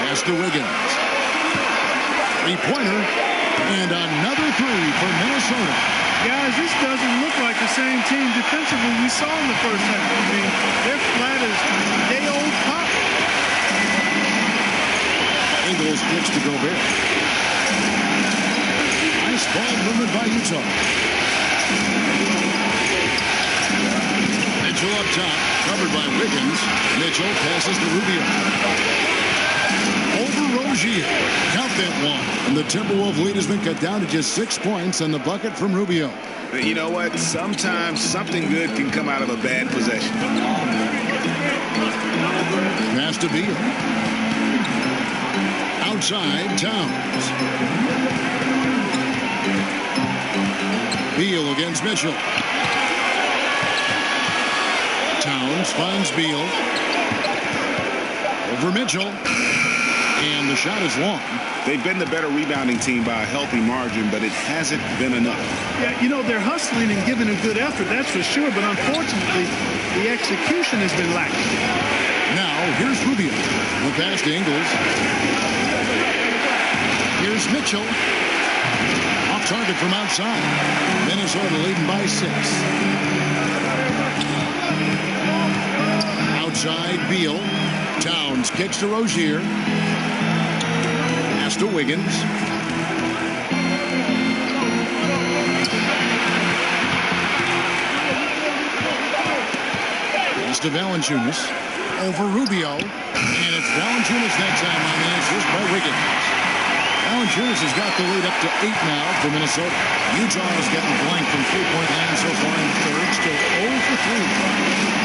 Pass to Wiggins. 3-pointer. And another 3 for Minnesota. Guys, this doesn't look like the same team defensively we saw in the first half. I mean, they're flat as day-old pop. Ingles kicks to Gobert. Nice ball movement by Utah. Mitchell up top, covered by Wiggins. Mitchell passes to Rubio. Over Rozier. Count that one. And the Timberwolves lead has been cut down to just 6 points on the bucket from Rubio. You know what? Sometimes something good can come out of a bad possession. Pass to Beal. Outside, Towns. Beal against Mitchell. Towns finds Beal. Over Mitchell. And the shot is long. They've been the better rebounding team by a healthy margin, but it hasn't been enough. Yeah, you know, they're hustling and giving a good effort, that's for sure, but unfortunately, the execution has been lacking. Now, here's Rubio. The pass to Ingles. Here's Mitchell. Off target from outside. Minnesota leading by 6. Outside, Beal. Towns kicks to Rozier. Pass to Wiggins. Pass to Valanciunas. Over Rubio. And it's Valanciunas that time on the assist by Wiggins. Valanciunas has got the lead up to 8 now for Minnesota. Utah has gotten blank from 3-point land so far in the third. Still 0 for 3.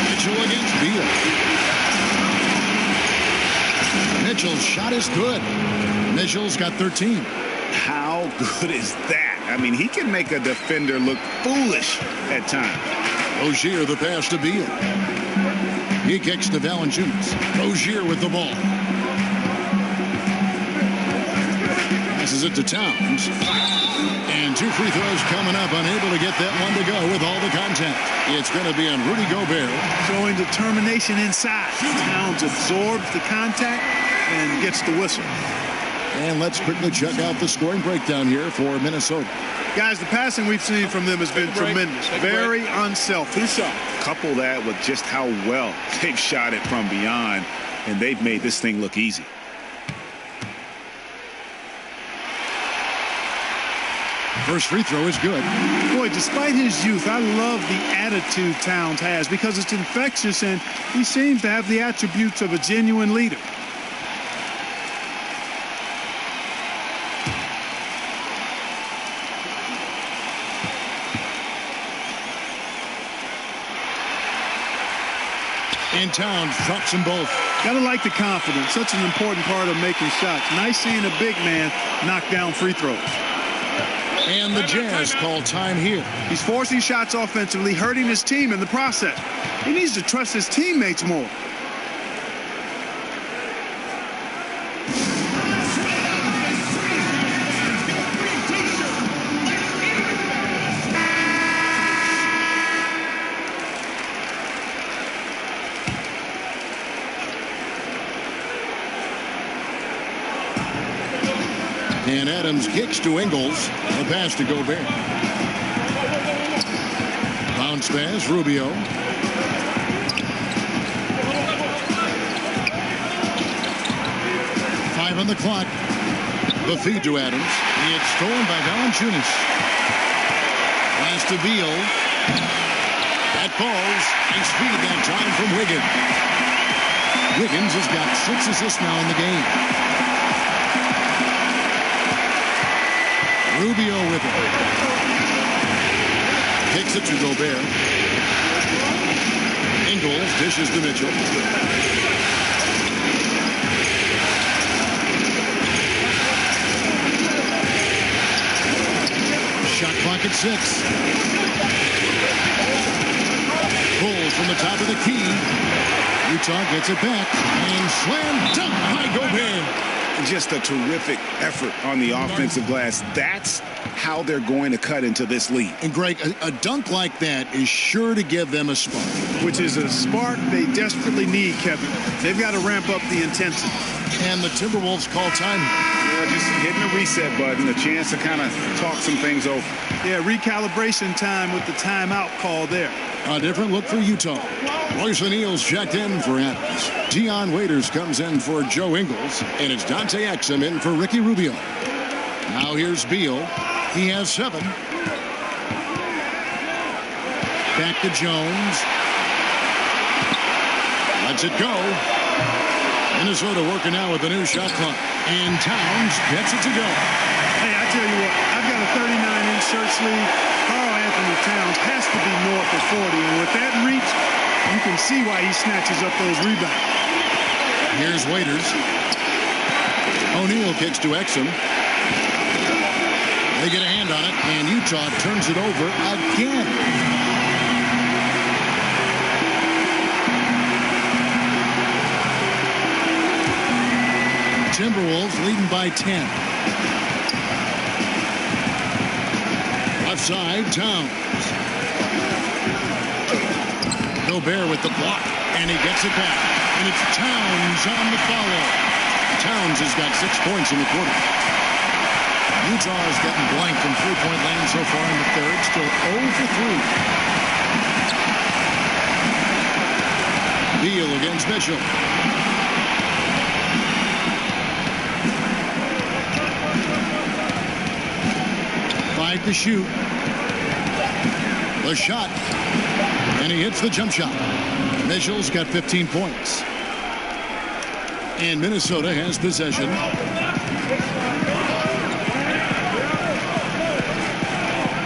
Mitchell against Beal. Mitchell's shot is good. Mitchell's got 13. How good is that? I mean, he can make a defender look foolish at times. Rozier the pass to Beal. He kicks to Valanciunas. Rozier with the ball. Passes it to Towns. And 2 free throws coming up. Unable to get that one to go with all the contact. It's going to be on Rudy Gobert. Showing determination inside. Towns absorbs the contact and gets the whistle. And let's quickly check out the scoring breakdown here for Minnesota. Guys, the passing we've seen from them has been tremendous. Very unselfish. Couple that with just how well they've shot it from beyond, and they've made this thing look easy. First free throw is good. Boy, despite his youth, I love the attitude Towns has because it's infectious, and he seems to have the attributes of a genuine leader. And Towns drops them both. Gotta like the confidence. Such an important part of making shots. Nice seeing a big man knock down free throws. And the Jazz call time here. He's forcing shots offensively, hurting his team in the process. He needs to trust his teammates more. And Adams kicks to Ingles. A pass to Gobert. Bounce pass, Rubio. Five on the clock. The feed to Adams. It's stolen by Valanciunas. Pass to Beal. That falls. And speed that time from Wiggins. Wiggins has got 6 assists now in the game. Rubio with it. Kicks it to Gobert. Ingles dishes to Mitchell. Shot clock at 6. Pulls from the top of the key. Utah gets it back. And slam dunk by Gobert. Just a terrific effort on the offensive glass. That's how they're going to cut into this lead. And Greg, a dunk like that is sure to give them a spark. Which is a spark they desperately need, Kevin. They've got to ramp up the intensity. And the Timberwolves call time. Yeah, just hitting the reset button, a chance to kind of talk some things over. Yeah, recalibration time with the timeout call there. A different look for Utah. Royce O'Neal's checked in for Adams. Dion Waiters comes in for Joe Ingles. And it's Dante Exum in for Ricky Rubio. Now here's Beal. He has 7. Back to Jones. Lets it go. Minnesota working now with a new shot clock. And Towns gets it to go. Hey, I tell you what, I've got a 39-inch shirt sleeve. Karl-Anthony Towns has to be north of 40. And with that reach, you can see why he snatches up those rebounds. Here's Waiters. O'Neal kicks to Exum. They get a hand on it, and Utah turns it over again. Timberwolves leading by 10. Left side, Towns. Gobert with the block, and he gets it back. And it's Towns on the follow. Towns has got 6 points in the quarter. Utah has gotten blank from three-point land so far in the third. Still 0 for 3. Beal against Mitchell. To shoot. The shot. And he hits the jump shot. Mitchell's got 15 points. And Minnesota has possession.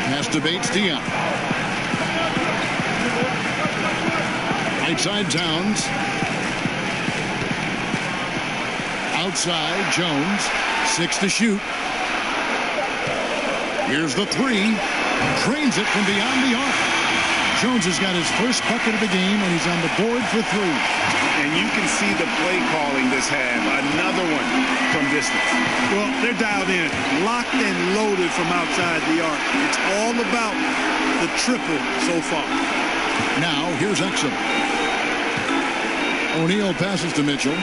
Pass to Bates Diop. Right side Towns. Outside Jones. 6 to shoot. Here's the three. Trains it from beyond the arc. Jones has got his first bucket of the game, and he's on the board for 3. And you can see the play calling this half. Another one from distance. Well, they're dialed in. Locked and loaded from outside the arc. It's all about the triple so far. Now, here's Exum. O'Neal passes to Mitchell.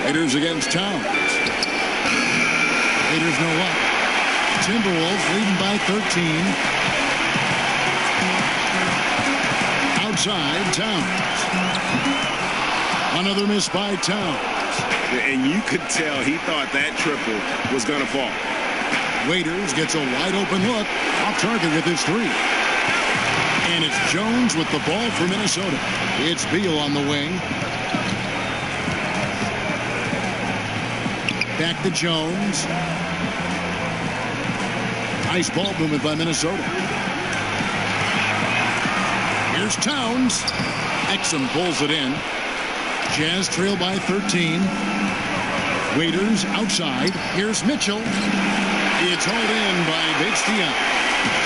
Raiders against Towns. Raiders no luck. Timberwolves leading by 13. Outside, Towns. Another miss by Towns. And you could tell he thought that triple was going to fall. Waiters gets a wide open look. Off target with his 3. And it's Jones with the ball for Minnesota. It's Beal on the wing. Back to Jones. Nice ball movement by Minnesota. Here's Towns. Exum pulls it in. Jazz trail by 13. Waiters outside. Here's Mitchell. It's hauled in by Bates Diop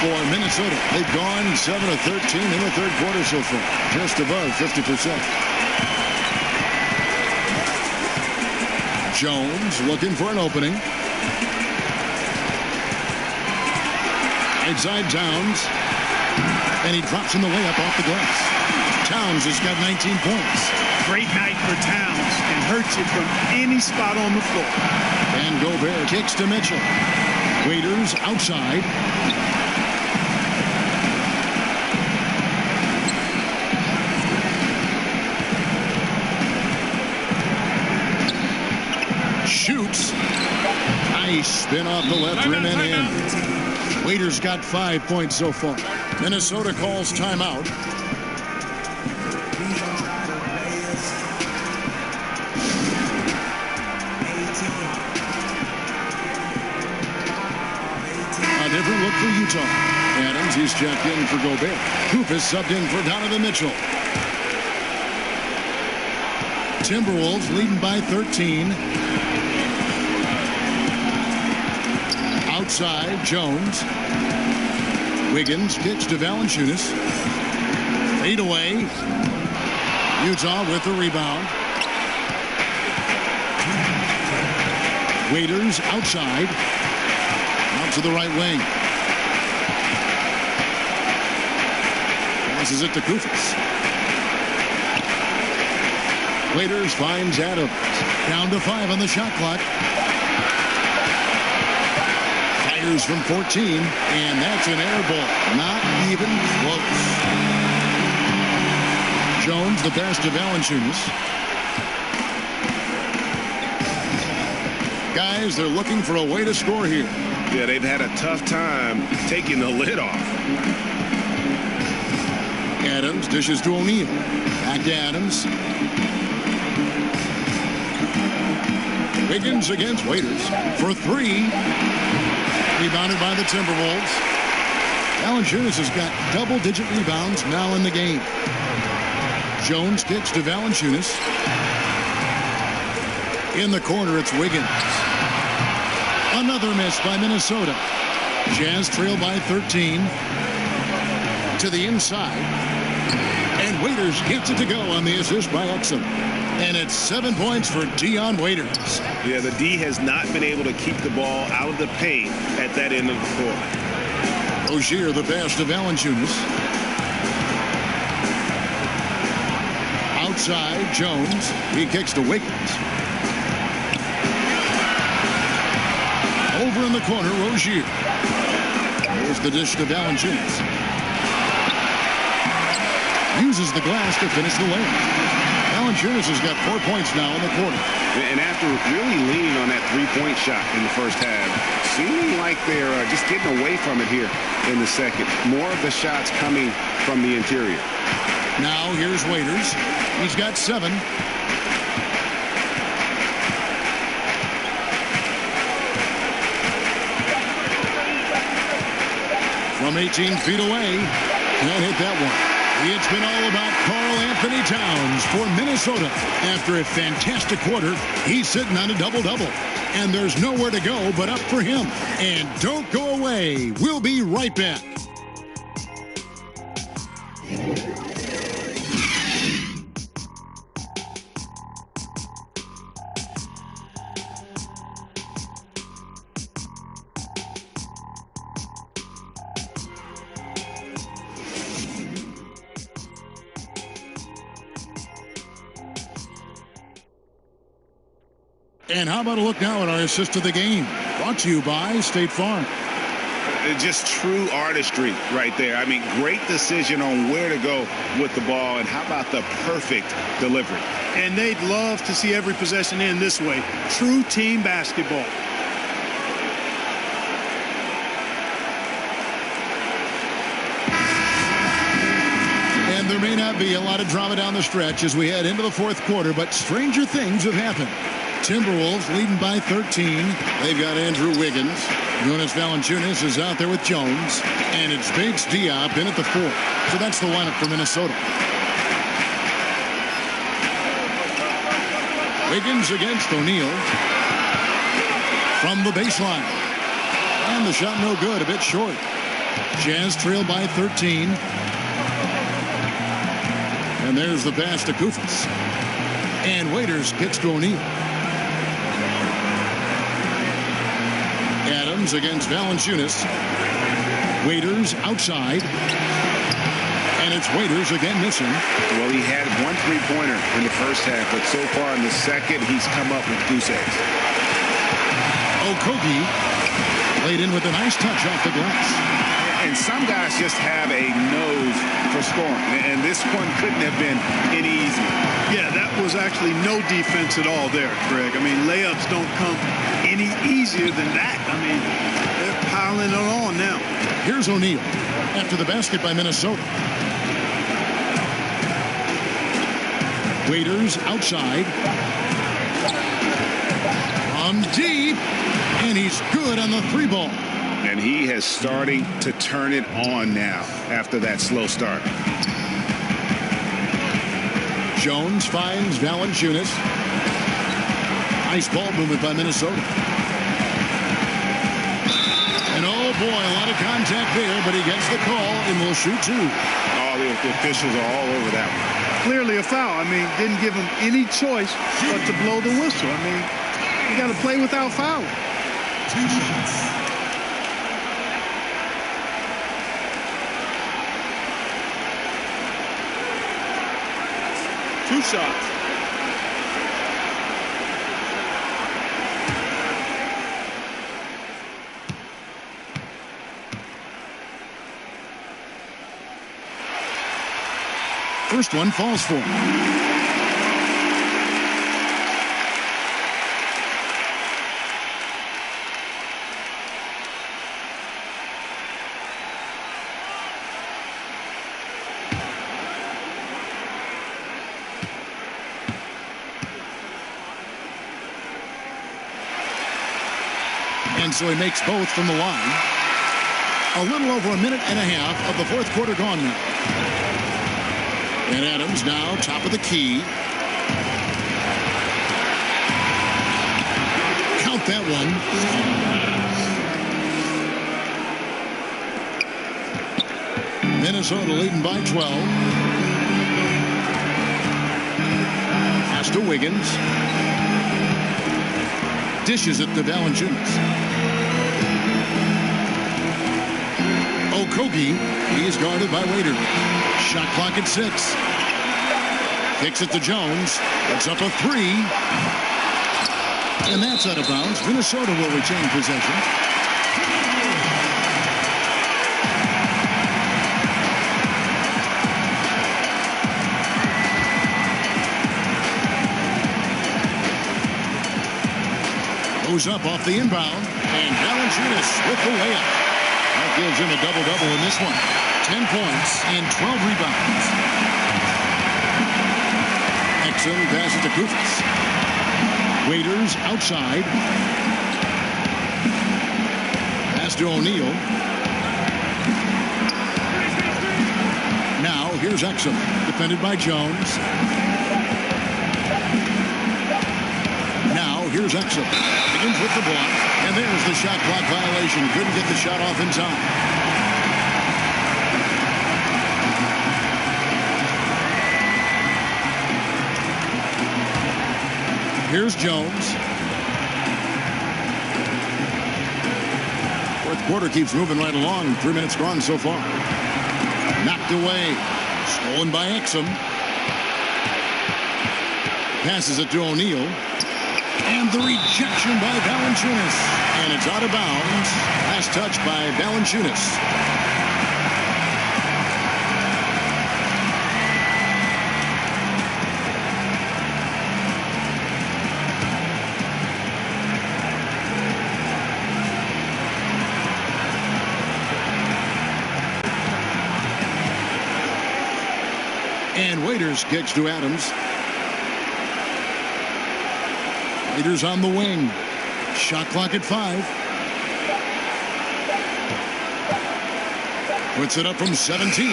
for Minnesota. They've gone 7 of 13 in the third quarter so far. Just above 50%. Jones looking for an opening. Inside Towns. And he drops in the layup off the glass. Towns has got 19 points. Great night for Towns and hurts it from any spot on the floor. And Gobert kicks to Mitchell. Waiters outside. Shoots. Nice spin off the left rim and in. Waiters got 5 points so far. Minnesota calls timeout. A different look for Utah. Adams, he's checked in for Gobert. Koufos subbed in for Donovan Mitchell. Timberwolves leading by 13. Outside, Jones. Wiggins kicks to Valanciunas. Fade away. Utah with the rebound. Waiters outside. Out to the right wing. Passes it to Koufos. Waiters finds Adams. Down to 5 on the shot clock. Fires from 14, and that's an air ball. Not even close. Jones, the pass to Valanciunas. Guys, they're looking for a way to score here. Yeah, they've had a tough time taking the lid off. Adams dishes to O'Neal. Back to Adams. Wiggins against Waiters for three. Rebounded by the Timberwolves. Valanciunas has got double-digit rebounds now in the game. Jones kicks to Valanciunas. In the corner, it's Wiggins. Another miss by Minnesota. Jazz trail by 13. To the inside. And Waiters gets it to go on the assist by Exum. And it's 7 points for Dion Waiters. Yeah, the D has not been able to keep the ball out of the paint at that end of the court. Rozier the pass to Valanciunas. Outside, Jones. He kicks to Wiggins. Over in the corner, Rozier. There's the dish to Valanciunas. Uses the glass to finish the layup. Valanciunas has got 4 points now in the quarter. And after really leaning on that three-point shot in the first half, seeming like they're just getting away from it here in the second. More of the shots coming from the interior. Now here's Waiters. He's got 7. From 18 feet away. Can't hit that one. It's been all about Karl-Anthony Towns for Minnesota. After a fantastic quarter, he's sitting on a double-double. And there's nowhere to go but up for him. And don't go away. We'll be right back. And how about a look now at our assist of the game? Brought to you by State Farm. Just true artistry right there. I mean, great decision on where to go with the ball, and how about the perfect delivery? And they'd love to see every possession end this way. True team basketball. And there may not be a lot of drama down the stretch as we head into the fourth quarter, but stranger things have happened. Timberwolves leading by 13. They've got Andrew Wiggins. Jonas Valanciunas is out there with Jones. And it's Bates Diop in at the 4. So that's the lineup for Minnesota. Wiggins against O'Neal. From the baseline. And the shot no good, a bit short. Jazz trail by 13. And there's the pass to Koufos. And Waiters kicks to O'Neal. Adams against Valanciunas. Waiters outside. And it's Waiters again missing. Well, he had one three-pointer in the first half, but so far in the second, he's come up with goose eggs. Okogie laid in with a nice touch off the glass. And some guys just have a nose for scoring, and this one couldn't have been any easier. Yeah, that was actually no defense at all there, Greg. I mean, layups don't come any easier than that. I mean, they're piling it on now. Here's O'Neal after the basket by Minnesota. Waiters outside. From deep. And he's good on the 3 ball. And he has starting to turn it on now after that slow start. Jones finds Valanciunas. Nice ball movement by Minnesota. And oh boy, a lot of contact there, but he gets the call and will shoot 2. All the officials are all over that one. Clearly a foul. I mean, didn't give him any choice but to blow the whistle. I mean, you got to play without fouling. 2 shots. Two shots. First one falls for him. And so he makes both from the line. A little over a minute and a half of the fourth quarter gone now. And Adams now top of the key. Count that one. Minnesota leading by 12. Pass to Wiggins. Dishes it to Valanciunas. Okogie, he is guarded by Waiter. Shot clock at 6. Kicks it to Jones. It's up a 3. And that's out of bounds. Minnesota will retain possession. Goes up off the inbound. And Valanciunas with the layup. That gives him a double-double in this one. 10 points and 12 rebounds. Exum passes to Koufos. Waiters outside. Pass to O'Neal. Now here's Exum, defended by Jones. Now here's Exum. Begins with the block. And there's the shot clock violation. Couldn't get the shot off in time. Here's Jones. Fourth quarter keeps moving right along. 3 minutes gone so far. Knocked away. Stolen by Exum. Passes it to O'Neal. And the rejection by Valanciunas. And it's out of bounds. Last touch by Valanciunas. And Waiters kicks to Adams. Waiters on the wing. Shot clock at 5. Puts it up from 17.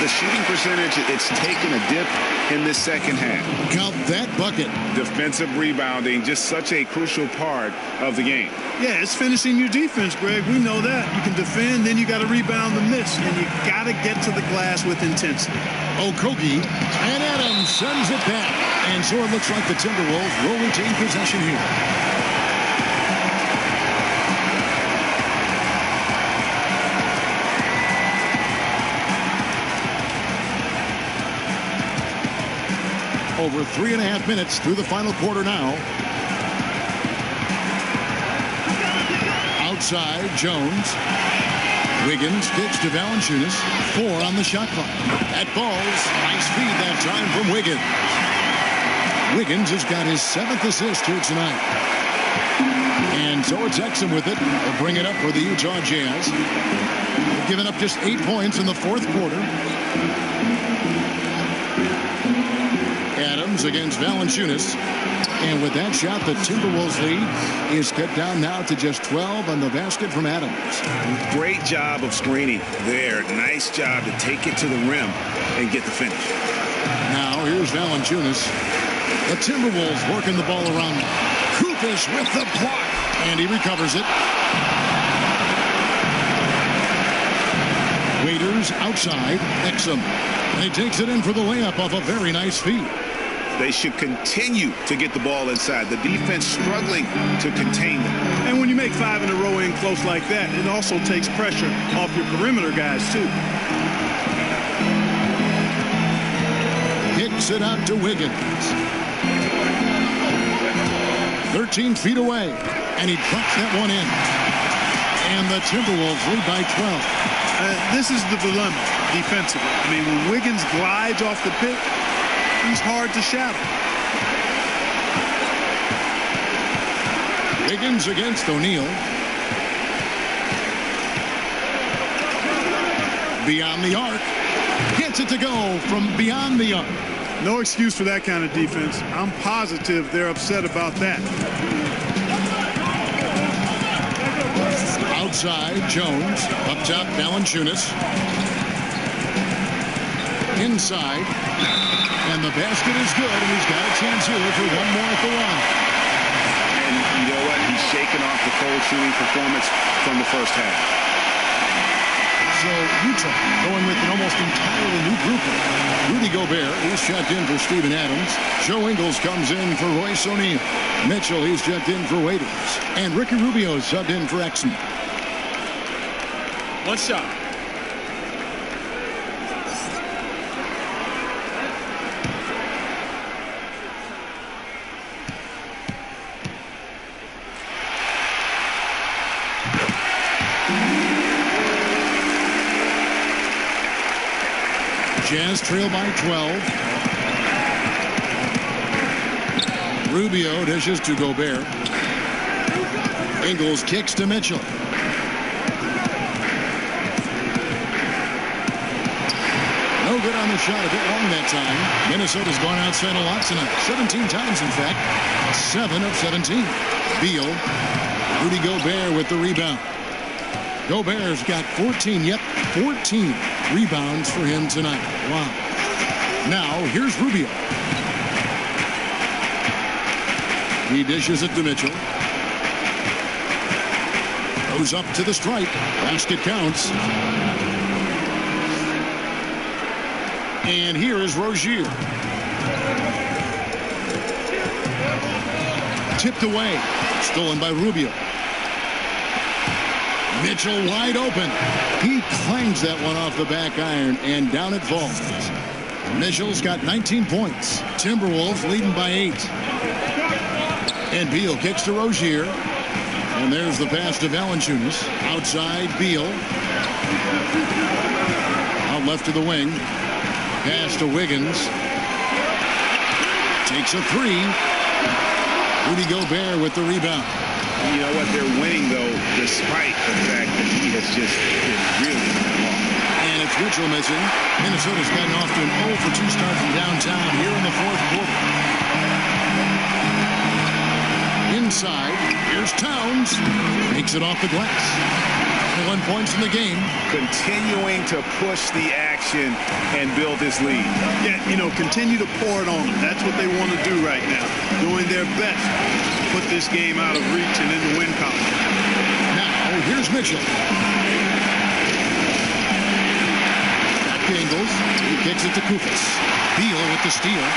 The shooting percentage, it's taken a dip in this second half. Count that bucket. Defensive rebounding, just such a crucial part of the game. Yeah, it's finishing your defense, Greg. We know that. You can defend, then you got to rebound the miss, and you got to get to the glass with intensity. Okogie, and Adams sends it back. And so it looks like the Timberwolves will retain possession here. Over 3.5 minutes through the final quarter now. Outside, Jones. Wiggins kicks to Valanciunas. 4 on the shot clock. At balls, nice feed that time from Wiggins. Wiggins has got his 7th assist here tonight. And so it's Exum with it. They'll bring it up for the Utah Jazz. They've given up just 8 points in the fourth quarter. Adams against Valanciunas. And with that shot, the Timberwolves lead is cut down now to just 12 on the basket from Adams. Great job of screening there. Nice job to take it to the rim and get the finish. Now here's Valanciunas. The Timberwolves working the ball around. Koufos with the block. And he recovers it. Waiters outside. Exum. And he takes it in for the layup off a very nice feed. They should continue to get the ball inside. The defense struggling to contain them. And when you make 5 in a row in close like that, it also takes pressure off your perimeter guys, too. Kicks it out to Wiggins. 13 feet away. And he drops that one in. And the Timberwolves lead by 12. This is the dilemma defensively. I mean, when Wiggins glides off the pick, he's hard to shadow. Wiggins against O'Neal. Beyond the arc. Gets it to go from beyond the arc. No excuse for that kind of defense. I'm positive they're upset about that. Outside, Jones. Up top, Valanciunas. Inside. And the basket is good, and he's got a chance here for one more at the line. And you know what? He's shaking off the cold shooting performance from the first half. So Utah going with an almost entirely new grouping. Rudy Gobert, he's checked in for Steven Adams. Joe Ingles comes in for Royce O'Neal. Mitchell, he's checked in for Waiters. And Ricky Rubio is subbed in for Exum. One shot. Jazz trail by 12. Rubio dishes to Gobert. Ingles kicks to Mitchell. No good on the shot, a bit long that time. Minnesota's gone outside a lot tonight. 17 times, in fact. 7 of 17. Beal. Rudy Gobert with the rebound. Gobert's got 14, 14 rebounds for him tonight. Wow. Now, here's Rubio. He dishes it to Mitchell. Goes up to the stripe. Basket counts. And here is Rozier. Tipped away. Stolen by Rubio. Mitchell wide open. He clangs that one off the back iron, and down it falls. Mitchell's got 19 points. Timberwolves leading by 8. And Beal kicks to Rozier. And there's the pass to Valanciunas. Outside, Beal. Out left to the wing. Pass to Wiggins. Takes a 3. Rudy Gobert with the rebound. You know what? They're winning, though, despite the fact that he has just been really off. And it's Mitchell missing. Minnesota's gotten off to an 0 for 2 start from downtown here in the fourth quarter. Inside, here's Towns. Makes it off the glass. 1 point in the game. Continuing to push the action and build this lead. Yeah, you know, continue to pour it on them. That's what they want to do right now. Doing their best to put this game out of reach and in the win column. Now, here's Mitchell. Back to Ingles. He kicks it to Koufos. Beal with the steal.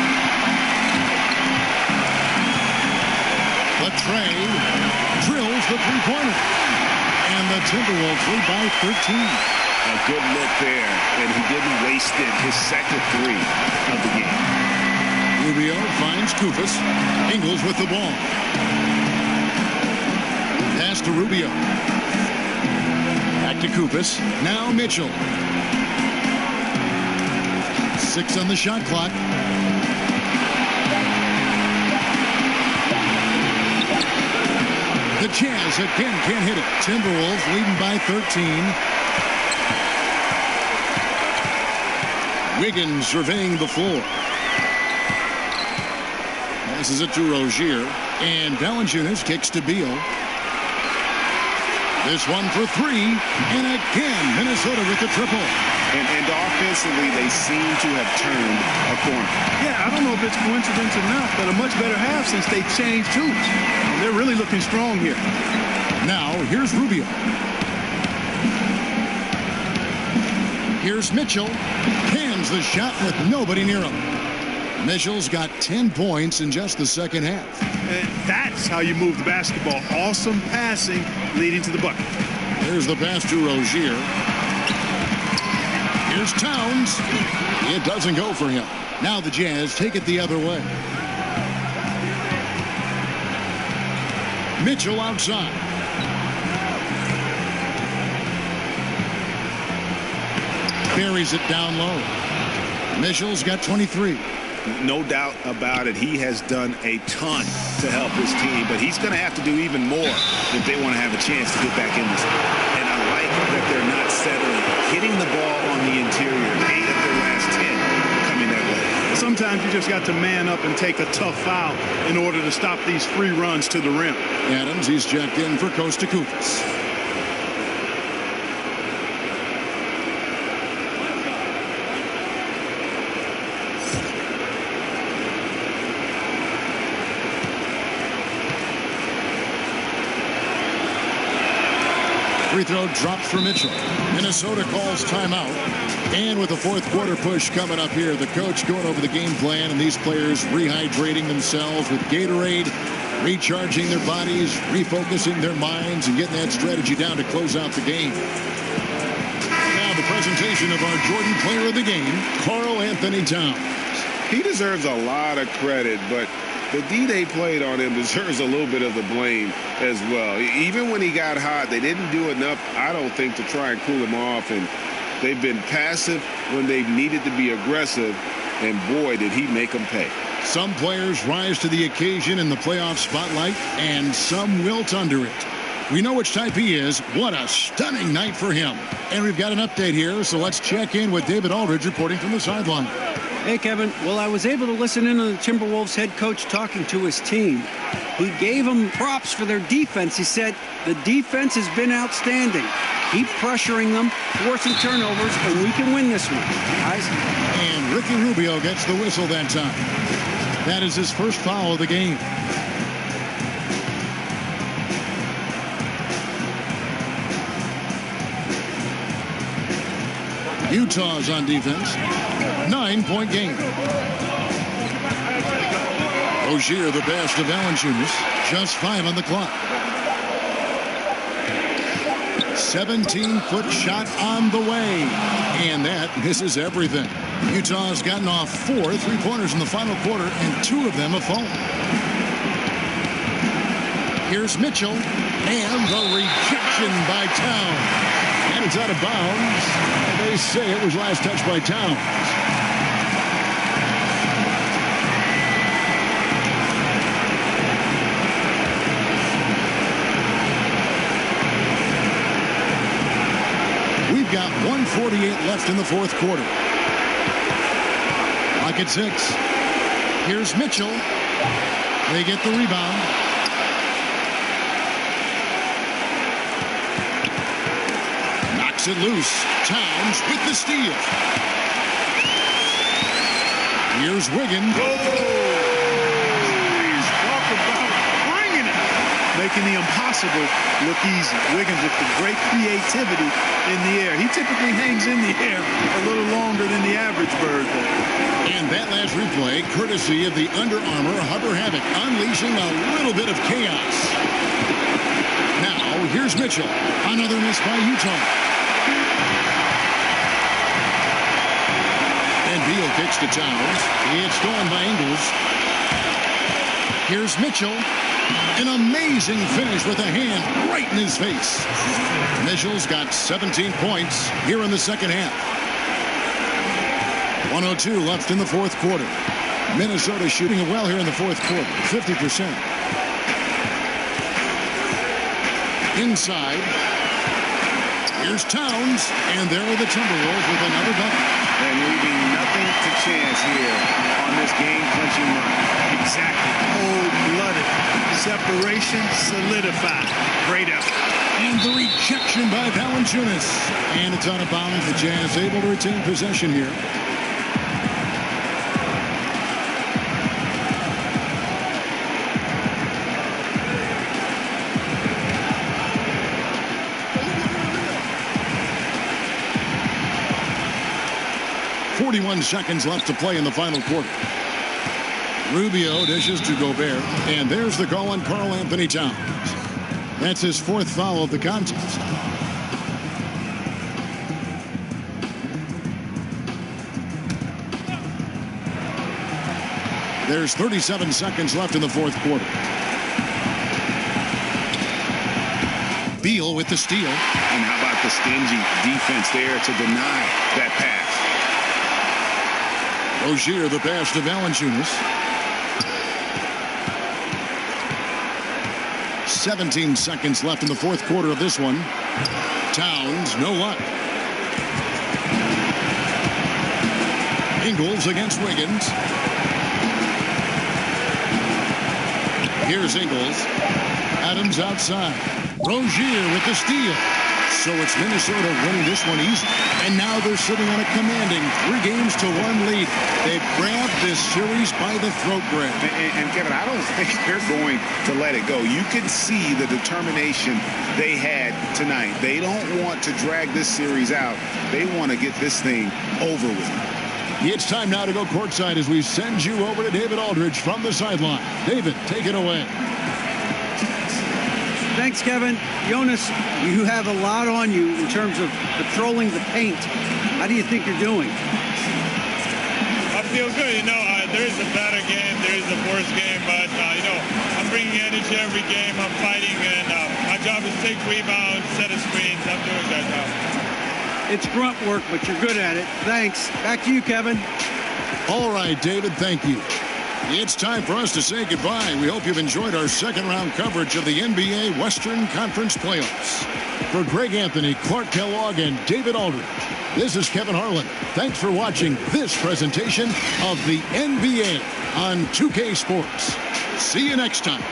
But Trey drills the three-pointer. And the Timberwolves lead by 13. A good look there, and he didn't waste it. His second 3 of the game. Rubio finds Koufos. Ingles with the ball. Pass to Rubio. Back to Koufos. Now Mitchell. 6 on the shot clock. The Jazz again can't hit it. Timberwolves leading by 13. Wiggins surveying the floor. Passes it to Rozier. And Valanciunas kicks to Beal. This one for 3. And again, Minnesota with the triple. And offensively, they seem to have turned a corner. Yeah, I don't know if it's coincidence or not, but a much better half since they changed tools. They're really looking strong here. Now, here's Rubio. Here's Mitchell. Pans the shot with nobody near him. Mitchell's got 10 points in just the second half. And that's how you move the basketball. Awesome passing leading to the bucket. Here's the pass to Rozier. Here's Towns. It doesn't go for him. Now the Jazz take it the other way. Mitchell outside. Buries it down low. Mitchell's got 23. No doubt about it. He has done a ton to help his team, but he's going to have to do even more if they want to have a chance to get back in this. And I like that they're not settling. Hitting the ball on the interior. 8 of their last 10 coming that way. Sometimes you just got to man up and take a tough foul in order to stop these free runs to the rim. Adams, he's checked in for Kosta Koufos. Free throw dropped for Mitchell. Minnesota calls timeout. And with the fourth quarter push coming up here, the coach going over the game plan and these players rehydrating themselves with Gatorade, recharging their bodies, refocusing their minds, and getting that strategy down to close out the game. Now the presentation of our Jordan Player of the Game, Karl-Anthony Towns. He deserves a lot of credit, but the D they played on him deserves a little bit of the blame as well. Even when he got hot, they didn't do enough, I don't think, to try and cool him off. And they've been passive when they needed to be aggressive. And boy, did he make them pay. Some players rise to the occasion in the playoff spotlight, and some wilt under it. We know which type he is. What a stunning night for him. And we've got an update here, so let's check in with David Aldridge reporting from the sideline. Hey, Kevin. Well, I was able to listen in on the Timberwolves head coach talking to his team. He gave them props for their defense. He said, the defense has been outstanding. Keep pressuring them, forcing turnovers, and we can win this one. Guys. And Ricky Rubio gets the whistle that time. That is his first foul of the game. Utah's on defense. 9-point game. Rozier the pass to Valanciunas. Just 5 on the clock. 17-foot shot on the way. And that misses everything. Utah's gotten off 4 3-pointers in the final quarter, and 2 of them have fallen. Here's Mitchell, and the rejection by Towns. And it's out of bounds. They say it was last touched by Towns. We've got 1:48 left in the fourth quarter. Clock at 6. Here's Mitchell. They get the rebound. Knocks it loose. Towns with the steal. Here's Wiggins. Talk about bringing it. Making the impossible look easy. Wiggins with the great creativity in the air. He typically hangs in the air a little longer than the average bird. And that last replay, courtesy of the Under Armour Hover Havoc, unleashing a little bit of chaos. Now, here's Mitchell. Another miss by Utah. And Beal kicks to Towns. It's stolen by Ingles. Here's Mitchell. An amazing finish with a hand right in his face. Mitchell's got 17 points here in the second half. 1:02 left in the fourth quarter. Minnesota shooting it well here in the fourth quarter, 50%. Inside. Here's Towns, and there are the Timberwolves with another bucket. And leaving nothing to chance here on this game-clinching run. Exactly. Cold-blooded. Separation solidified. Great effort. And the rejection by Valanciunas. And it's out of bounds. The Jazz able to retain possession here. Seconds left to play in the final quarter. Rubio dishes to Gobert, and there's the call on Karl-Anthony Towns. That's his 4th foul of the contest. There's 37 seconds left in the fourth quarter. Beal with the steal. And how about the stingy defense there to deny that pass? Rozier the pass to Valanciunas. 17 seconds left in the fourth quarter of this one. Towns, no luck. Ingles against Wiggins. Here's Ingles. Adams outside. Rozier with the steal. So it's Minnesota winning this one easy. And now they're sitting on a commanding 3-1 lead. They've grabbed this series by the throat grab. And Kevin, I don't think they're going to let it go. You can see the determination they had tonight. They don't want to drag this series out. They want to get this thing over with. It's time now to go courtside as we send you over to David Aldridge from the sideline. David, take it away. Thanks, Kevin. Jonas, you have a lot on you in terms of patrolling the paint. How do you think you're doing? I feel good. There is a better game, there is a worse game, but, I'm bringing energy every game. I'm fighting, and my job is to take rebounds, set a screens. I'm doing that job. It's grunt work, but you're good at it. Thanks. Back to you, Kevin. All right, David, thank you. It's time for us to say goodbye. We hope you've enjoyed our second-round coverage of the NBA Western Conference Playoffs. For Greg Anthony, Clark Kellogg, and David Aldridge, this is Kevin Harlan. Thanks for watching this presentation of the NBA on 2K Sports. See you next time.